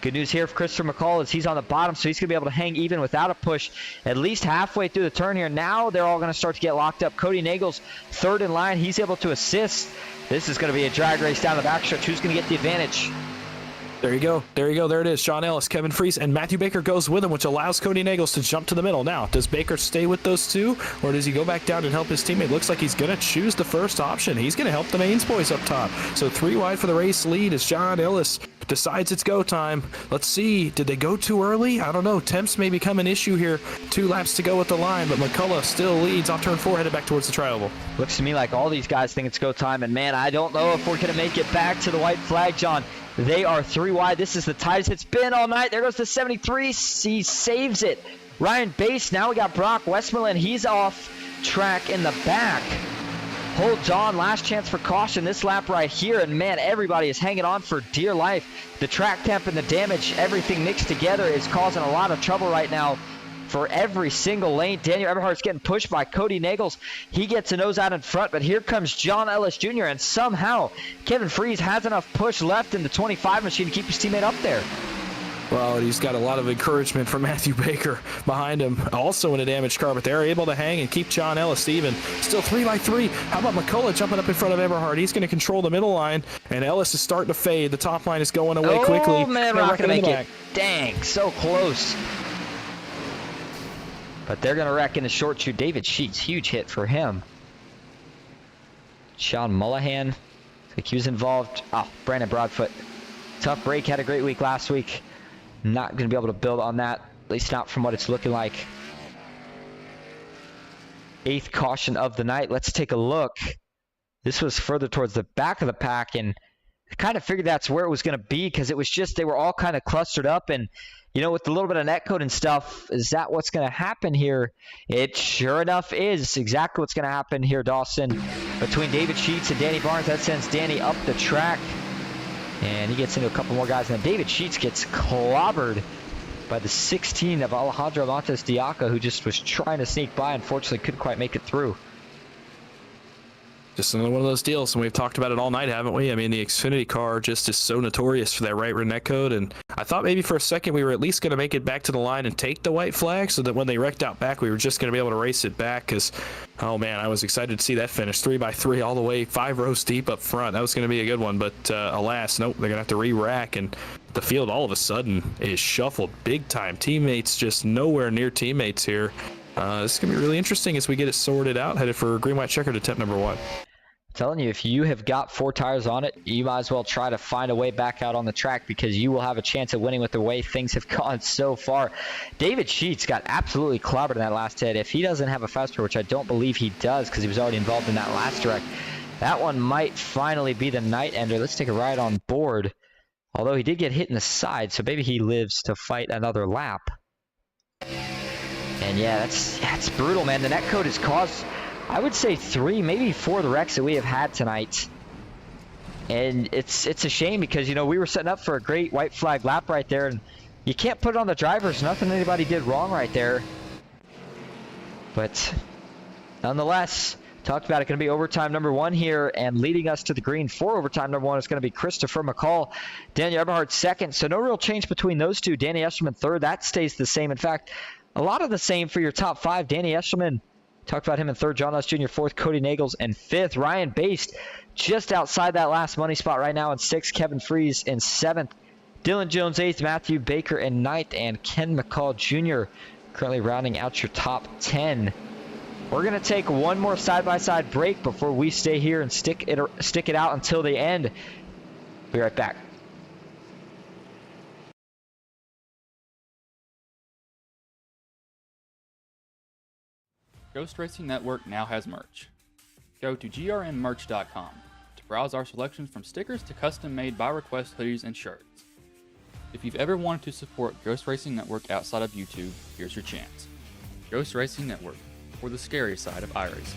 Good news here for Christopher McCall is he's on the bottom, so he's going to be able to hang even without a push at least halfway through the turn here. Now they're all going to start to get locked up. Cody Nagels, third in line. He's able to assist. This is going to be a drag race down the backstretch. Who's going to get the advantage? There you go. There you go. There it is. John Ellis, Kevin Freese, and Matthew Baker goes with him, which allows Cody Nagels to jump to the middle. Now, does Baker stay with those two, or does he go back down and help his teammate? Looks like he's going to choose the first option. He's going to help the Mains boys up top. So 3 wide for the race lead as John Ellis decides it's go time. Let's see. Did they go too early? I don't know. Temps may become an issue here. 2 laps to go at the line, but McCullough still leads off turn 4, headed back towards the tri-oval. Looks to me like all these guys think it's go time, and man, I don't know if we're going to make it back to the white flag, John. They are 3 wide. This is the tightest it's been all night. There goes the 73. He saves it. Ryan Bass. Now we got Brock Westmoreland. He's off. track in the back. Holds on, last chance for caution this lap right here, and man, everybody is hanging on for dear life. The track temp and the damage, everything mixed together is causing a lot of trouble right now for every single lane. Daniel Eberhardt's getting pushed by Cody Nagels. He gets a nose out in front, but here comes John Ellis Jr., and somehow Kevin Freese has enough push left in the 25 machine to keep his teammate up there. Well, he's got a lot of encouragement from Matthew Baker behind him, also in a damaged car, but they're able to hang and keep John Ellis even. Still 3x3. How about McCullough jumping up in front of Eberhardt? He's going to control the middle line, and Ellis is starting to fade. The top line is going away quickly. Oh, man, we're not going to make it. Dang, so close. But they're going to wreck in the short shoot. David Sheets, huge hit for him. Sean Mullahan, I think he was involved. Oh, Brandon Broadfoot. Tough break, had a great week last week. Not going to be able to build on that, at least not from what it's looking like. 8th caution of the night. Let's take a look. This was further towards the back of the pack, and I kind of figured that's where it was going to be because it was just they were all kind of clustered up, and you know, with a little bit of netcode and stuff, is that what's going to happen here? It sure enough is exactly what's going to happen here, Dawson. Between David Sheets and Danny Barnes, that sends Danny up the track. And he gets into a couple more guys. And then David Sheets gets clobbered by the 16 of Alejandro Montes de Oca, who just was trying to sneak by. Unfortunately, couldn't quite make it through. Just another one of those deals, and we've talked about it all night, haven't we? I mean, the Xfinity car just is so notorious for that right rear netcode, and I thought maybe for a second we were at least going to make it back to the line and take the white flag so that when they wrecked out back, we were just going to be able to race it back because, oh man, I was excited to see that finish. 3x3 all the way, 5 rows deep up front. That was going to be a good one, but alas, nope, they're going to have to re-rack, and the field all of a sudden is shuffled big time. Teammates just nowhere near teammates here. This is going to be really interesting as we get it sorted out, headed for green, white, checkered attempt number 1. I'm telling you, if you have got 4 tires on it, you might as well try to find a way back out on the track because you will have a chance of winning with the way things have gone so far. David Sheets got absolutely clobbered in that last hit. If he doesn't have a fast car, which I don't believe he does because he was already involved in that last wreck, that one might finally be the night ender. Let's take a ride on board. Although he did get hit in the side, so maybe he lives to fight another lap. And yeah, that's brutal, man. The netcode has caused, I would say, 3, maybe 4 of the wrecks that we have had tonight. And it's a shame because, you know, we were setting up for a great white flag lap right there, and you can't put it on the drivers. Nothing anybody did wrong right there. But nonetheless, talked about it, going to be overtime number 1 here, and leading us to the green for overtime number 1 is going to be Christopher McCall. Daniel Eberhardt second, so no real change between those two. Danny Eshelman third, that stays the same. In fact, a lot of the same for your top 5. Danny Eshelman, talked about him in 3rd, John Ellis Jr. 4th, Cody Nagels in 5th. Ryan Baste just outside that last money spot right now in 6th, Kevin Freese in 7th. Dylan Jones 8th, Matthew Baker in 9th, and Ken McCall Jr. currently rounding out your top 10. We're going to take one more side-by-side break before we stay here and stick it out until the end. Be right back. Ghost Racing Network now has merch. Go to grnmerch.com to browse our selections from stickers to custom-made by request hoodies and shirts. If you've ever wanted to support Ghost Racing Network outside of YouTube, here's your chance. Ghost Racing Network, for the scary side of iRacing.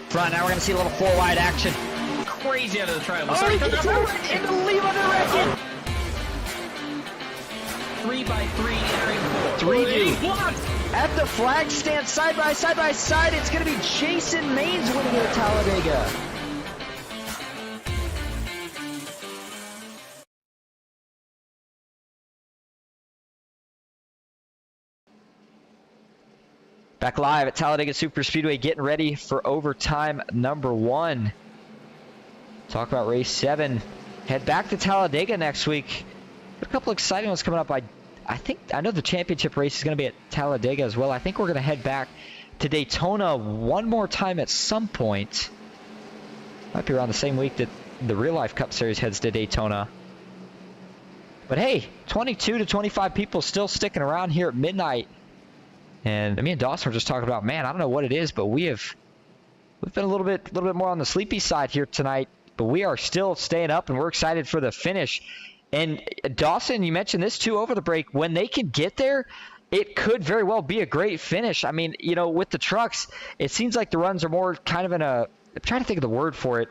Front, now we're going to see a little 4-wide action. Crazy out of the trial. Oh, he gets into the lead under record. 3x3 entering 4. 3 deep. At the flag stand, side by side, it's going to be Jason Maines winning it at Talladega. Back live at Talladega Superspeedway, getting ready for overtime number 1. Talk about race 7. Head back to Talladega next week. Got a couple exciting ones coming up. I know the championship race is going to be at Talladega as well. I think we're going to head back to Daytona one more time at some point. Might be around the same week that the Real Life Cup Series heads to Daytona. But hey, 22 to 25 people still sticking around here at midnight. And me and Dawson were just talking about, man, I don't know what it is, but we've been a little bit more on the sleepy side here tonight. But we are still staying up, and we're excited for the finish. And Dawson, you mentioned this too over the break. When they can get there, it could very well be a great finish. I mean, you know, with the trucks, it seems like the runs are more kind of in a, I'm trying to think of the word for it.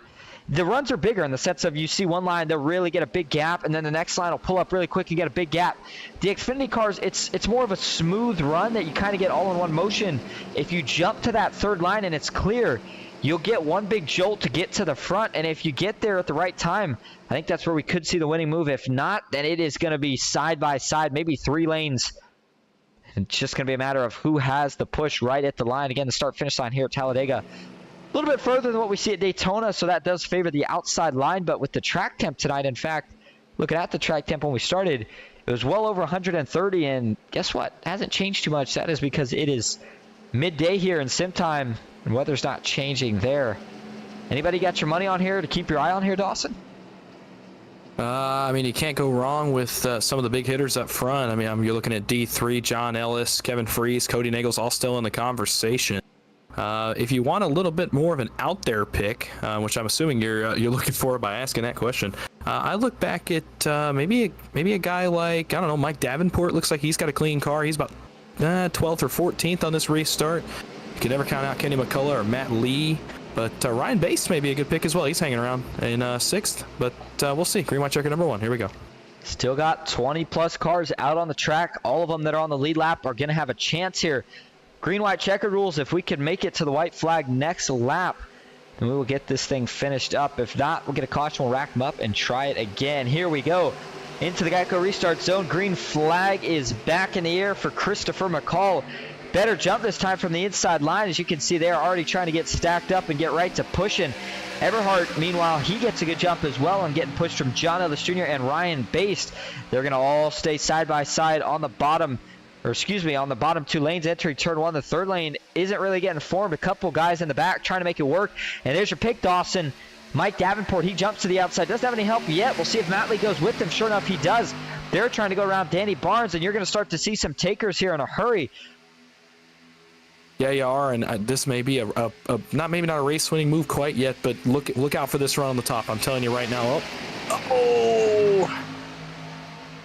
The runs are bigger in the sense of you see one line, they'll really get a big gap, and then the next line will pull up really quick and get a big gap. The Xfinity cars, it's more of a smooth run that you kind of get all in one motion. If you jump to that third line and it's clear, you'll get one big jolt to get to the front, and if you get there at the right time, I think that's where we could see the winning move. If not, then it is going to be side by side, maybe 3 lanes. It's just going to be a matter of who has the push right at the line. Again, the start-finish line here at Talladega. A little bit further than what we see at Daytona, so that does favor the outside line. But with the track temp tonight, in fact, looking at the track temp when we started, it was well over 130, and guess what? It hasn't changed too much. That is because it is midday here in sim time, and weather's not changing there. Anybody got your money on here to keep your eye on here, Dawson? I mean, you can't go wrong with some of the big hitters up front. I mean, you're looking at D3, John Ellis, Kevin Freese, Cody Nagels, all still in the conversation. If you want a little bit more of an out there pick, which I'm assuming you're looking for by asking that question, I look back at maybe a guy like, I don't know, Mike Davenport. Looks like he's got a clean car. He's about 12th or 14th on this restart. You can never count out Kenny McCullough or Matt Lee, but Ryan Bates may be a good pick as well. He's hanging around in 6th, but we'll see. Green white checker number 1. Here we go. Still got 20 plus cars out on the track. All of them that are on the lead lap are going to have a chance here. Green white checker rules, if we can make it to the white flag next lap, then we will get this thing finished up. If not, we'll get a caution, we'll rack them up and try it again. Here we go into the Geico restart zone. Green flag is back in the air for Christopher McCall. Better jump this time from the inside line. As you can see, they're already trying to get stacked up and get right to pushing. Everhart, meanwhile, he gets a good jump as well and getting pushed from John Ellis Jr. and Ryan Baste. They're going to all stay side by side on the bottom, on the bottom 2 lanes entering turn 1. The third lane isn't really getting formed. A couple guys in the back trying to make it work. And there's your pick, Dawson. Mike Davenport, he jumps to the outside. Doesn't have any help yet. We'll see if Matt Lee goes with him. Sure enough, he does. They're trying to go around Danny Barnes, and you're going to start to see some takers here in a hurry. Yeah, you are, and this may be maybe not a race-winning move quite yet, but look out for this run on the top. I'm telling you right now. Oh!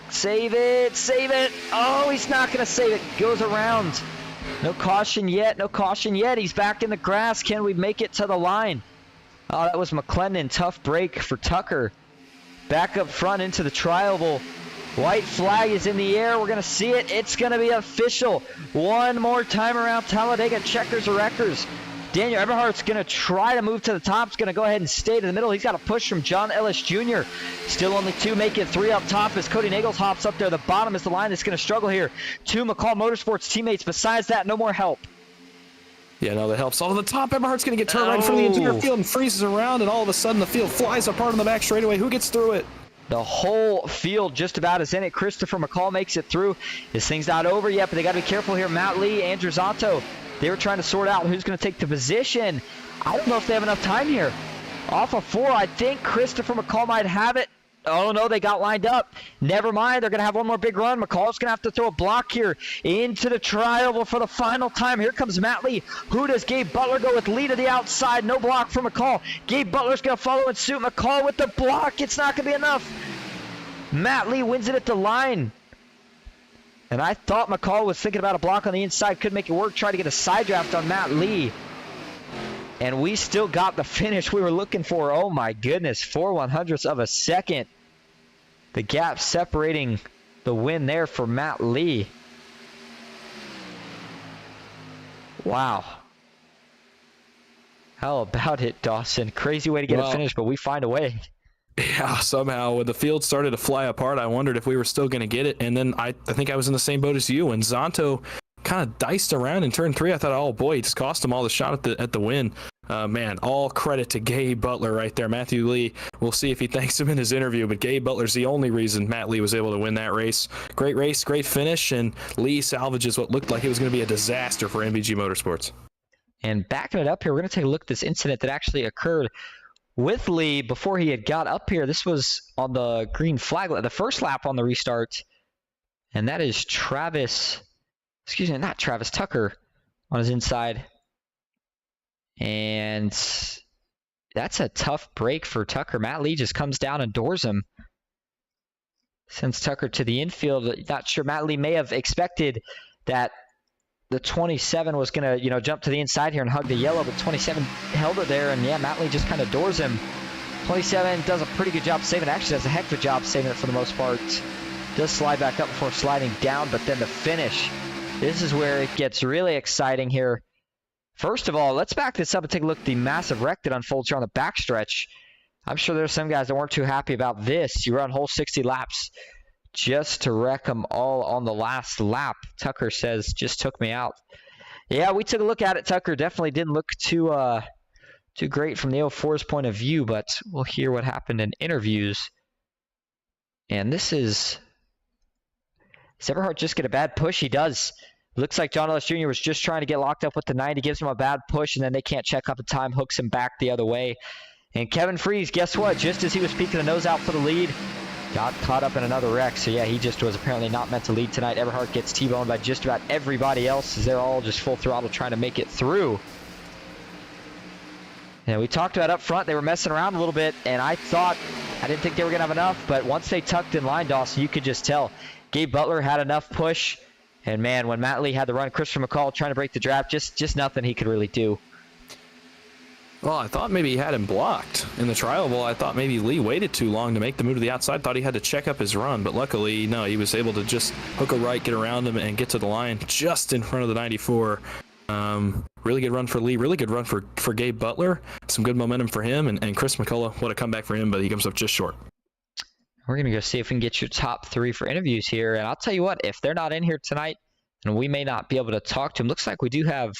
Save it, save it. Oh, he's not going to save it. Goes around. No caution yet, no caution yet. He's back in the grass. Can we make it to the line? Oh, that was McClendon. Tough break for Tucker. Back up front into the tri-oval. White flag is in the air. We're going to see it. It's going to be official. One more time around Talladega. Checkers or wreckers. Daniel Eberhardt's going to try to move to the top. He's going to go ahead and stay to the middle. He's got a push from John Ellis Jr. Still only 2, make it 3 up top as Cody Nagels hops up there. The bottom is the line that's going to struggle here. 2 McCall Motorsports teammates. Besides that, no more help. Yeah, no, that helps. All the top, Eberhardt's going to get turned right in front of the entire field and freezes around, and all of a sudden the field flies apart on the back straightaway. Who gets through it? The whole field just about is in it. Christopher McCall makes it through. This thing's not over yet, but they got to be careful here. Matt Lee, Andrew Zanto, they were trying to sort out who's going to take the position. I don't know if they have enough time here. Off of 4, I think Christopher McCall might have it. Oh, no, they got lined up. Never mind. They're going to have one more big run. McCall's going to have to throw a block here into the tri-oval for the final time. Here comes Matt Lee. Who does Gabe Butler go with? Lee to the outside. No block for McCall. Gabe Butler's going to follow and suit McCall with the block. It's not going to be enough. Matt Lee wins it at the line. And I thought McCall was thinking about a block on the inside. Couldn't make it work. Tried to get a side draft on Matt Lee. And we still got the finish we were looking for. Oh my goodness, 4/100ths of a second. The gap separating the win there for Matt Lee. Wow. How about it, Dawson? Crazy way to get a finish, but we find a way. Yeah, somehow when the field started to fly apart, I wondered if we were still going to get it. And then I think I was in the same boat as you. When Zanto kind of diced around in turn 3, I thought, oh boy, he just cost him all the shot at the win. Man, all credit to Gabe Butler right there. Matthew Lee, we'll see if he thanks him in his interview, but Gabe Butler's the only reason Matt Lee was able to win that race. Great race, great finish, and Lee salvages what looked like it was going to be a disaster for MVG Motorsports. And backing it up here, we're going to take a look at this incident that actually occurred with Lee before he had got up here. This was on the green flag, the first lap on the restart. And that is not Travis, Tucker on his inside. And that's a tough break for Tucker. Matt Lee just comes down and doors him. Sends Tucker to the infield. Not sure. Matt Lee may have expected that the 27 was going to, jump to the inside here and hug the yellow, but 27 held it there, and yeah, Matt Lee just kind of doors him. 27 does a pretty good job saving it. Actually does a heck of a job saving it for the most part. Does slide back up before sliding down, but then the finish. This is where it gets really exciting here. First of all, let's back this up and take a look at the massive wreck that unfolds here on the backstretch. I'm sure there's some guys that weren't too happy about this. You run whole 60 laps just to wreck them all on the last lap. Tucker says, just took me out. Yeah, we took a look at it. Tucker definitely didn't look too great from the 04's point of view, but we'll hear what happened in interviews. And this is... Does Everhart just get a bad push? He does. Looks like John Ellis Jr. was just trying to get locked up with the 90, gives him a bad push, and then they can't check up in time, hooks him back the other way. And Kevin Freese, guess what? Just as he was peeking the nose out for the lead, got caught up in another wreck. So yeah, he just was apparently not meant to lead tonight. Everhart gets T-boned by just about everybody else as they're all just full throttle trying to make it through. And we talked about up front, they were messing around a little bit, and I didn't think they were going to have enough, but once they tucked in line, Dawson, you could just tell. Gabe Butler had enough push, and man, when Matt Lee had to run Christopher McCall trying to break the draft, just nothing he could really do. Well, I thought maybe he had him blocked in the trial. Well, I thought maybe Lee waited too long to make the move to the outside. Thought he had to check up his run, but luckily, no, he was able to just hook a right, get around him, and get to the line just in front of the 94. Really good run for Lee. Really good run for Gabe Butler. Some good momentum for him, and Chris McCullough, what a comeback for him, but he comes up just short. We're going to go see if we can get your top 3 for interviews here. And I'll tell you what, if they're not in here tonight, and we may not be able to talk to him, looks like we do have...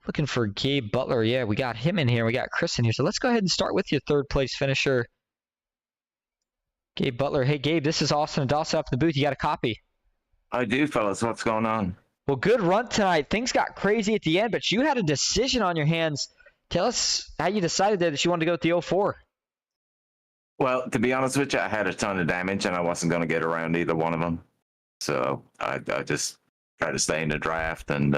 Looking for Gabe Butler. Yeah, we got him in here. We got Chris in here. So let's go ahead and start with your third place finisher, Gabe Butler. Hey, Gabe, this is Austin and Dawson up in the booth. You got a copy? I do, fellas. What's going on? Well, good run tonight. Things got crazy at the end, but you had a decision on your hands. Tell us how you decided that you wanted to go with the 04. Well, to be honest with you, I had a ton of damage, and I wasn't going to get around either one of them. So I just tried to stay in the draft, and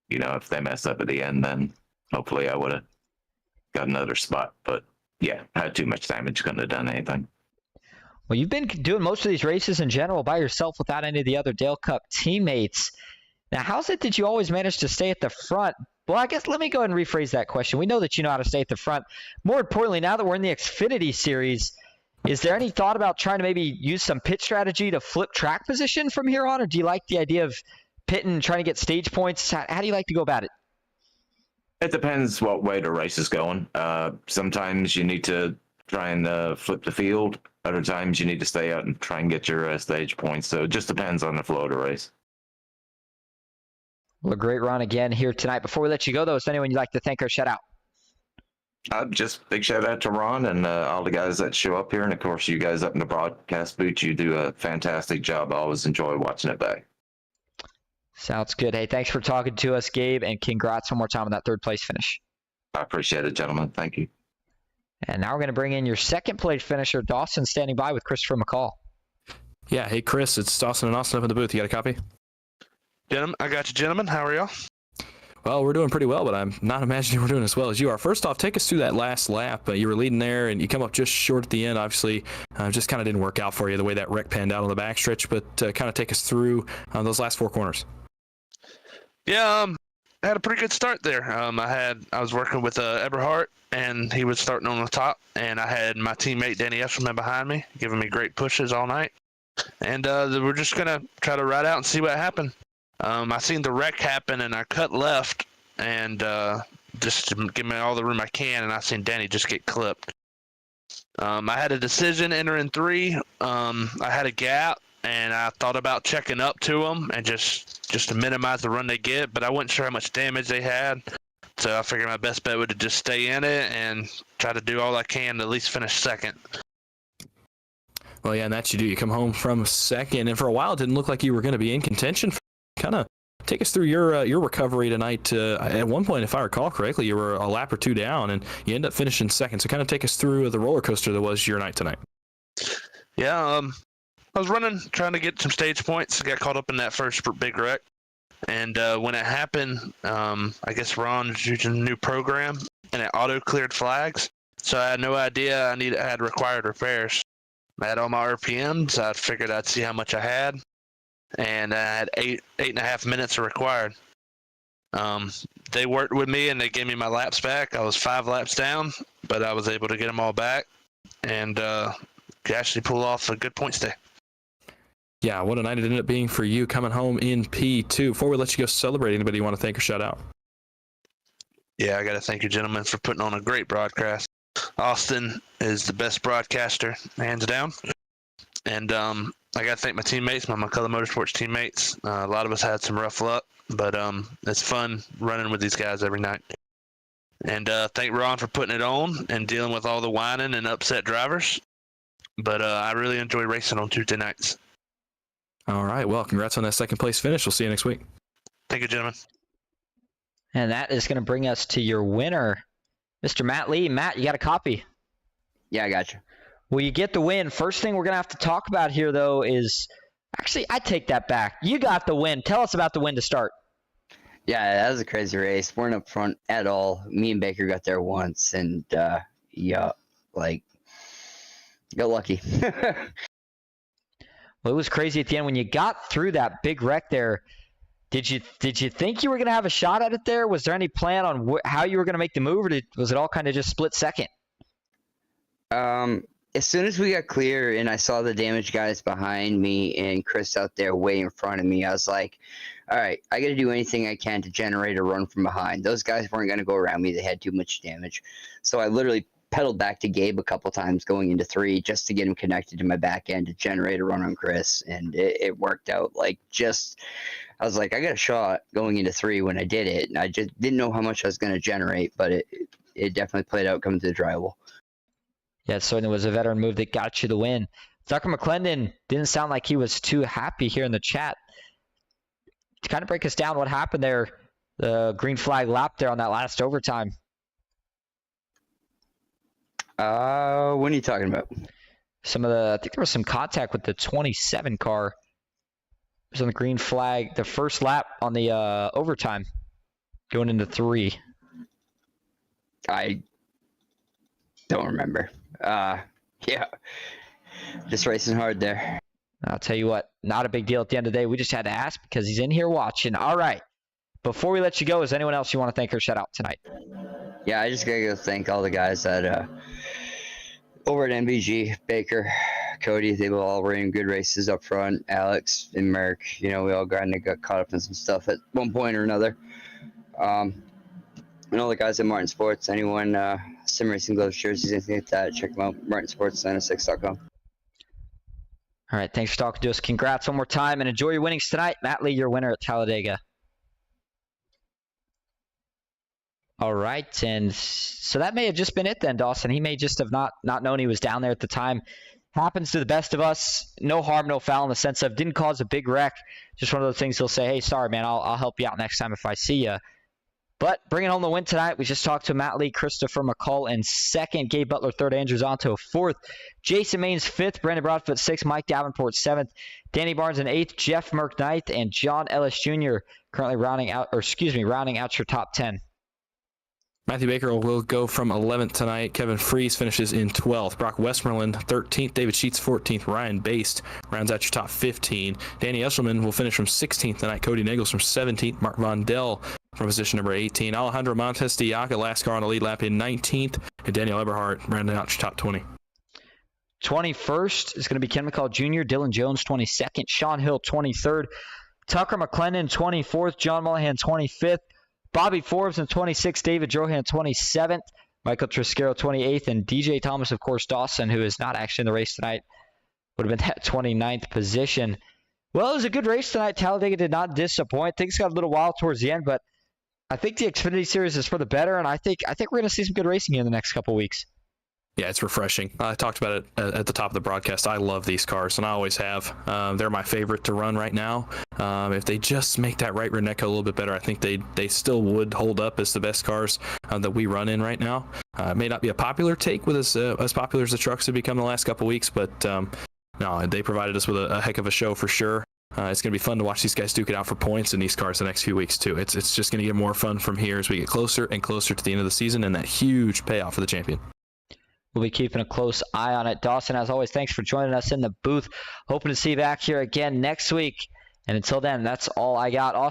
if they messed up at the end, then hopefully I would have got another spot. But yeah, I had too much damage, couldn't have done anything. Well, you've been doing most of these races in general by yourself without any of the other Dale Cup teammates. Now, how's it that you always manage to stay at the front? Well, I guess let me go ahead and rephrase that question. We know that you know how to stay at the front. More importantly, now that we're in the Xfinity Series, is there any thought about trying to maybe use some pit strategy to flip track position from here on, or do you like the idea of pitting, trying to get stage points? How do you like to go about it? It depends what way the race is going. Sometimes you need to try and flip the field. Other times you need to stay out and try and get your stage points. So it just depends on the flow of the race. Well, a great run again here tonight. Before we let you go, though, is there anyone you'd like to thank or shout out? Just big shout out to Ron and all the guys that show up here. And, of course, you guys up in the broadcast booth, you do a fantastic job. I always enjoy watching it back. Sounds good. Hey, thanks for talking to us, Gabe, and congrats one more time on that third place finish. I appreciate it, gentlemen. Thank you. And now we're going to bring in your second place finisher, Dawson, standing by with Christopher McCall. Yeah, hey, Chris, it's Dawson and Austin up in the booth. You got a copy? I got you, gentlemen. How are y'all? Well, we're doing pretty well, but I'm not imagining we're doing as well as you are. First off, take us through that last lap. You were leading there, and you come up just short at the end. Obviously, just kind of didn't work out for you the way that wreck panned out on the backstretch, but kind of take us through those last 4 corners. Yeah, I had a pretty good start there. I was working with Eberhart, and he was starting on the top, and I had my teammate Danny Esselman behind me, giving me great pushes all night. And we're just gonna try to ride out and see what happened. I seen the wreck happen, and I cut left, and just to give me all the room I can, and I seen Danny just get clipped. I had a decision entering 3. I had a gap, and I thought about checking up to them and just to minimize the run they get, but I wasn't sure how much damage they had. So I figured my best bet would to just stay in it and try to do all I can to at least finish second. Well, yeah, and that you do. You come home from second, and for a while it didn't look like you were going to be in contention. Kind of Take us through your recovery tonight. At one point, if I recall correctly, you were a lap or two down, and you end up finishing second. So kind of take us through the roller coaster that was your night tonight. Yeah, I was running, trying to get some stage points. Got caught up in that first big wreck. And when it happened, I guess Ron was using a new program, and it auto-cleared flags. So I had no idea I had required repairs. I had all my RPMs. I figured I'd see how much I had. And I had 8.5 minutes required. They worked with me, and they gave me my laps back. I was 5 laps down, but I was able to get them all back and could actually pull off a good point stay. Yeah, what a night it ended up being for you coming home in P2. Before we let you go celebrate, anybody you want to thank or shout out? Yeah, I got to thank you, gentlemen, for putting on a great broadcast. Austin is the best broadcaster, hands down. And I got to thank my teammates, my McCullough Motorsports teammates. A lot of us had some rough luck, but it's fun running with these guys every night. And thank Ron for putting it on and dealing with all the whining and upset drivers. But I really enjoy racing on Tuesday nights. All right. Well, congrats on that second place finish. We'll see you next week. Thank you, gentlemen. And that is going to bring us to your winner, Mr. Matt Lee. Matt, you got a copy? Yeah, I got you. Well, you get the win. First thing we're going to have to talk about here, though, is actually, I take that back. You got the win. Tell us about the win to start. Yeah, that was a crazy race. Weren't up front at all. Me and Baker got there once, and got lucky. Well, it was crazy at the end when you got through that big wreck there. Did you think you were going to have a shot at it there? Was there any plan on how you were going to make the move, or was it all kind of just split second? As soon as we got clear and I saw the damaged guys behind me and Chris out there way in front of me, I was like, all right, I got to do anything I can to generate a run from behind. Those guys weren't going to go around me. They had too much damage. So I literally pedaled back to Gabe a couple times going into 3 just to get him connected to my back end to generate a run on Chris, and it worked out. I was like, I got a shot going into 3 when I did it, and I just didn't know how much I was going to generate, but it definitely played out coming to the drivable. Yeah, it certainly was a veteran move that got you the win. Tucker McClendon didn't sound like he was too happy here in the chat. To kind of break us down what happened there, the green flag lap there on that last overtime. What are you talking about? I think there was some contact with the 27 car. It was on the green flag, the first lap on the overtime, going into 3. I don't remember. Yeah, just racing hard there. I'll tell you what, not a big deal at the end of the day. We just had to ask because he's in here watching. All right. Before we let you go, is anyone else you want to thank or shout out tonight? Yeah, I just got to go thank all the guys that over at MVG, Baker, Cody, they all ran good races up front. Alex and Merck, we all got caught up in some stuff at one point or another. And all the guys at Martin Sports, anyone, sim racing gloves, jerseys, anything like that, check them out, martinsports906.com. All right, thanks for talking to us. Congrats one more time, and enjoy your winnings tonight. Matt Lee, your winner at Talladega. All right, and so that may have just been it then, Dawson. He may just have not known he was down there at the time. Happens to the best of us. No harm, no foul in the sense of didn't cause a big wreck. Just one of those things he'll say, hey, sorry, man, I'll help you out next time if I see you. But bringing home the win tonight, we just talked to Matt Lee, Christopher McCall in 2nd, Gabe Butler 3rd, Andrew Zonto 4th, Jason Maines 5th, Brandon Broadfoot 6th, Mike Davenport 7th, Danny Barnes in 8th, Jeff Merck 9th, and John Ellis Jr. currently rounding out your top 10. Matthew Baker will go from 11th tonight. Kevin Freese finishes in 12th. Brock Westmoreland 13th. David Sheets 14th. Ryan Baste rounds out your top 15. Danny Eshelman will finish from 16th tonight. Cody Nichols from 17th. Mark Von Dell from position number 18. Alejandro Montes de Yaca, last car on the lead lap in 19th. And Daniel Eberhardt rounding out your top 20. 21st is going to be Ken McCall Jr., Dylan Jones 22nd, Sean Hill 23rd, Tucker McClendon 24th, John Mullahan 25th, Bobby Forbes in 26th, David Drohan 27th, Michael Triscaro 28th, and DJ Thomas, of course, Dawson, who is not actually in the race tonight, would have been that 29th position. Well, it was a good race tonight. Talladega did not disappoint. Things got a little wild towards the end, but I think the Xfinity Series is for the better, and I think we're going to see some good racing here in the next couple weeks. Yeah, it's refreshing. I talked about it at the top of the broadcast. I love these cars, and I always have. They're my favorite to run right now. If they just make that right rear neck a little bit better, I think they still would hold up as the best cars that we run in right now. It may not be a popular take with as popular as the trucks have become the last couple weeks, but no, they provided us with a heck of a show for sure. It's going to be fun to watch these guys duke it out for points in these cars the next few weeks, too. It's just going to get more fun from here as we get closer and closer to the end of the season and that huge payoff for the champion. We'll be keeping a close eye on it. Dawson, as always, thanks for joining us in the booth. Hoping to see you back here again next week. And until then, that's all I got. Austin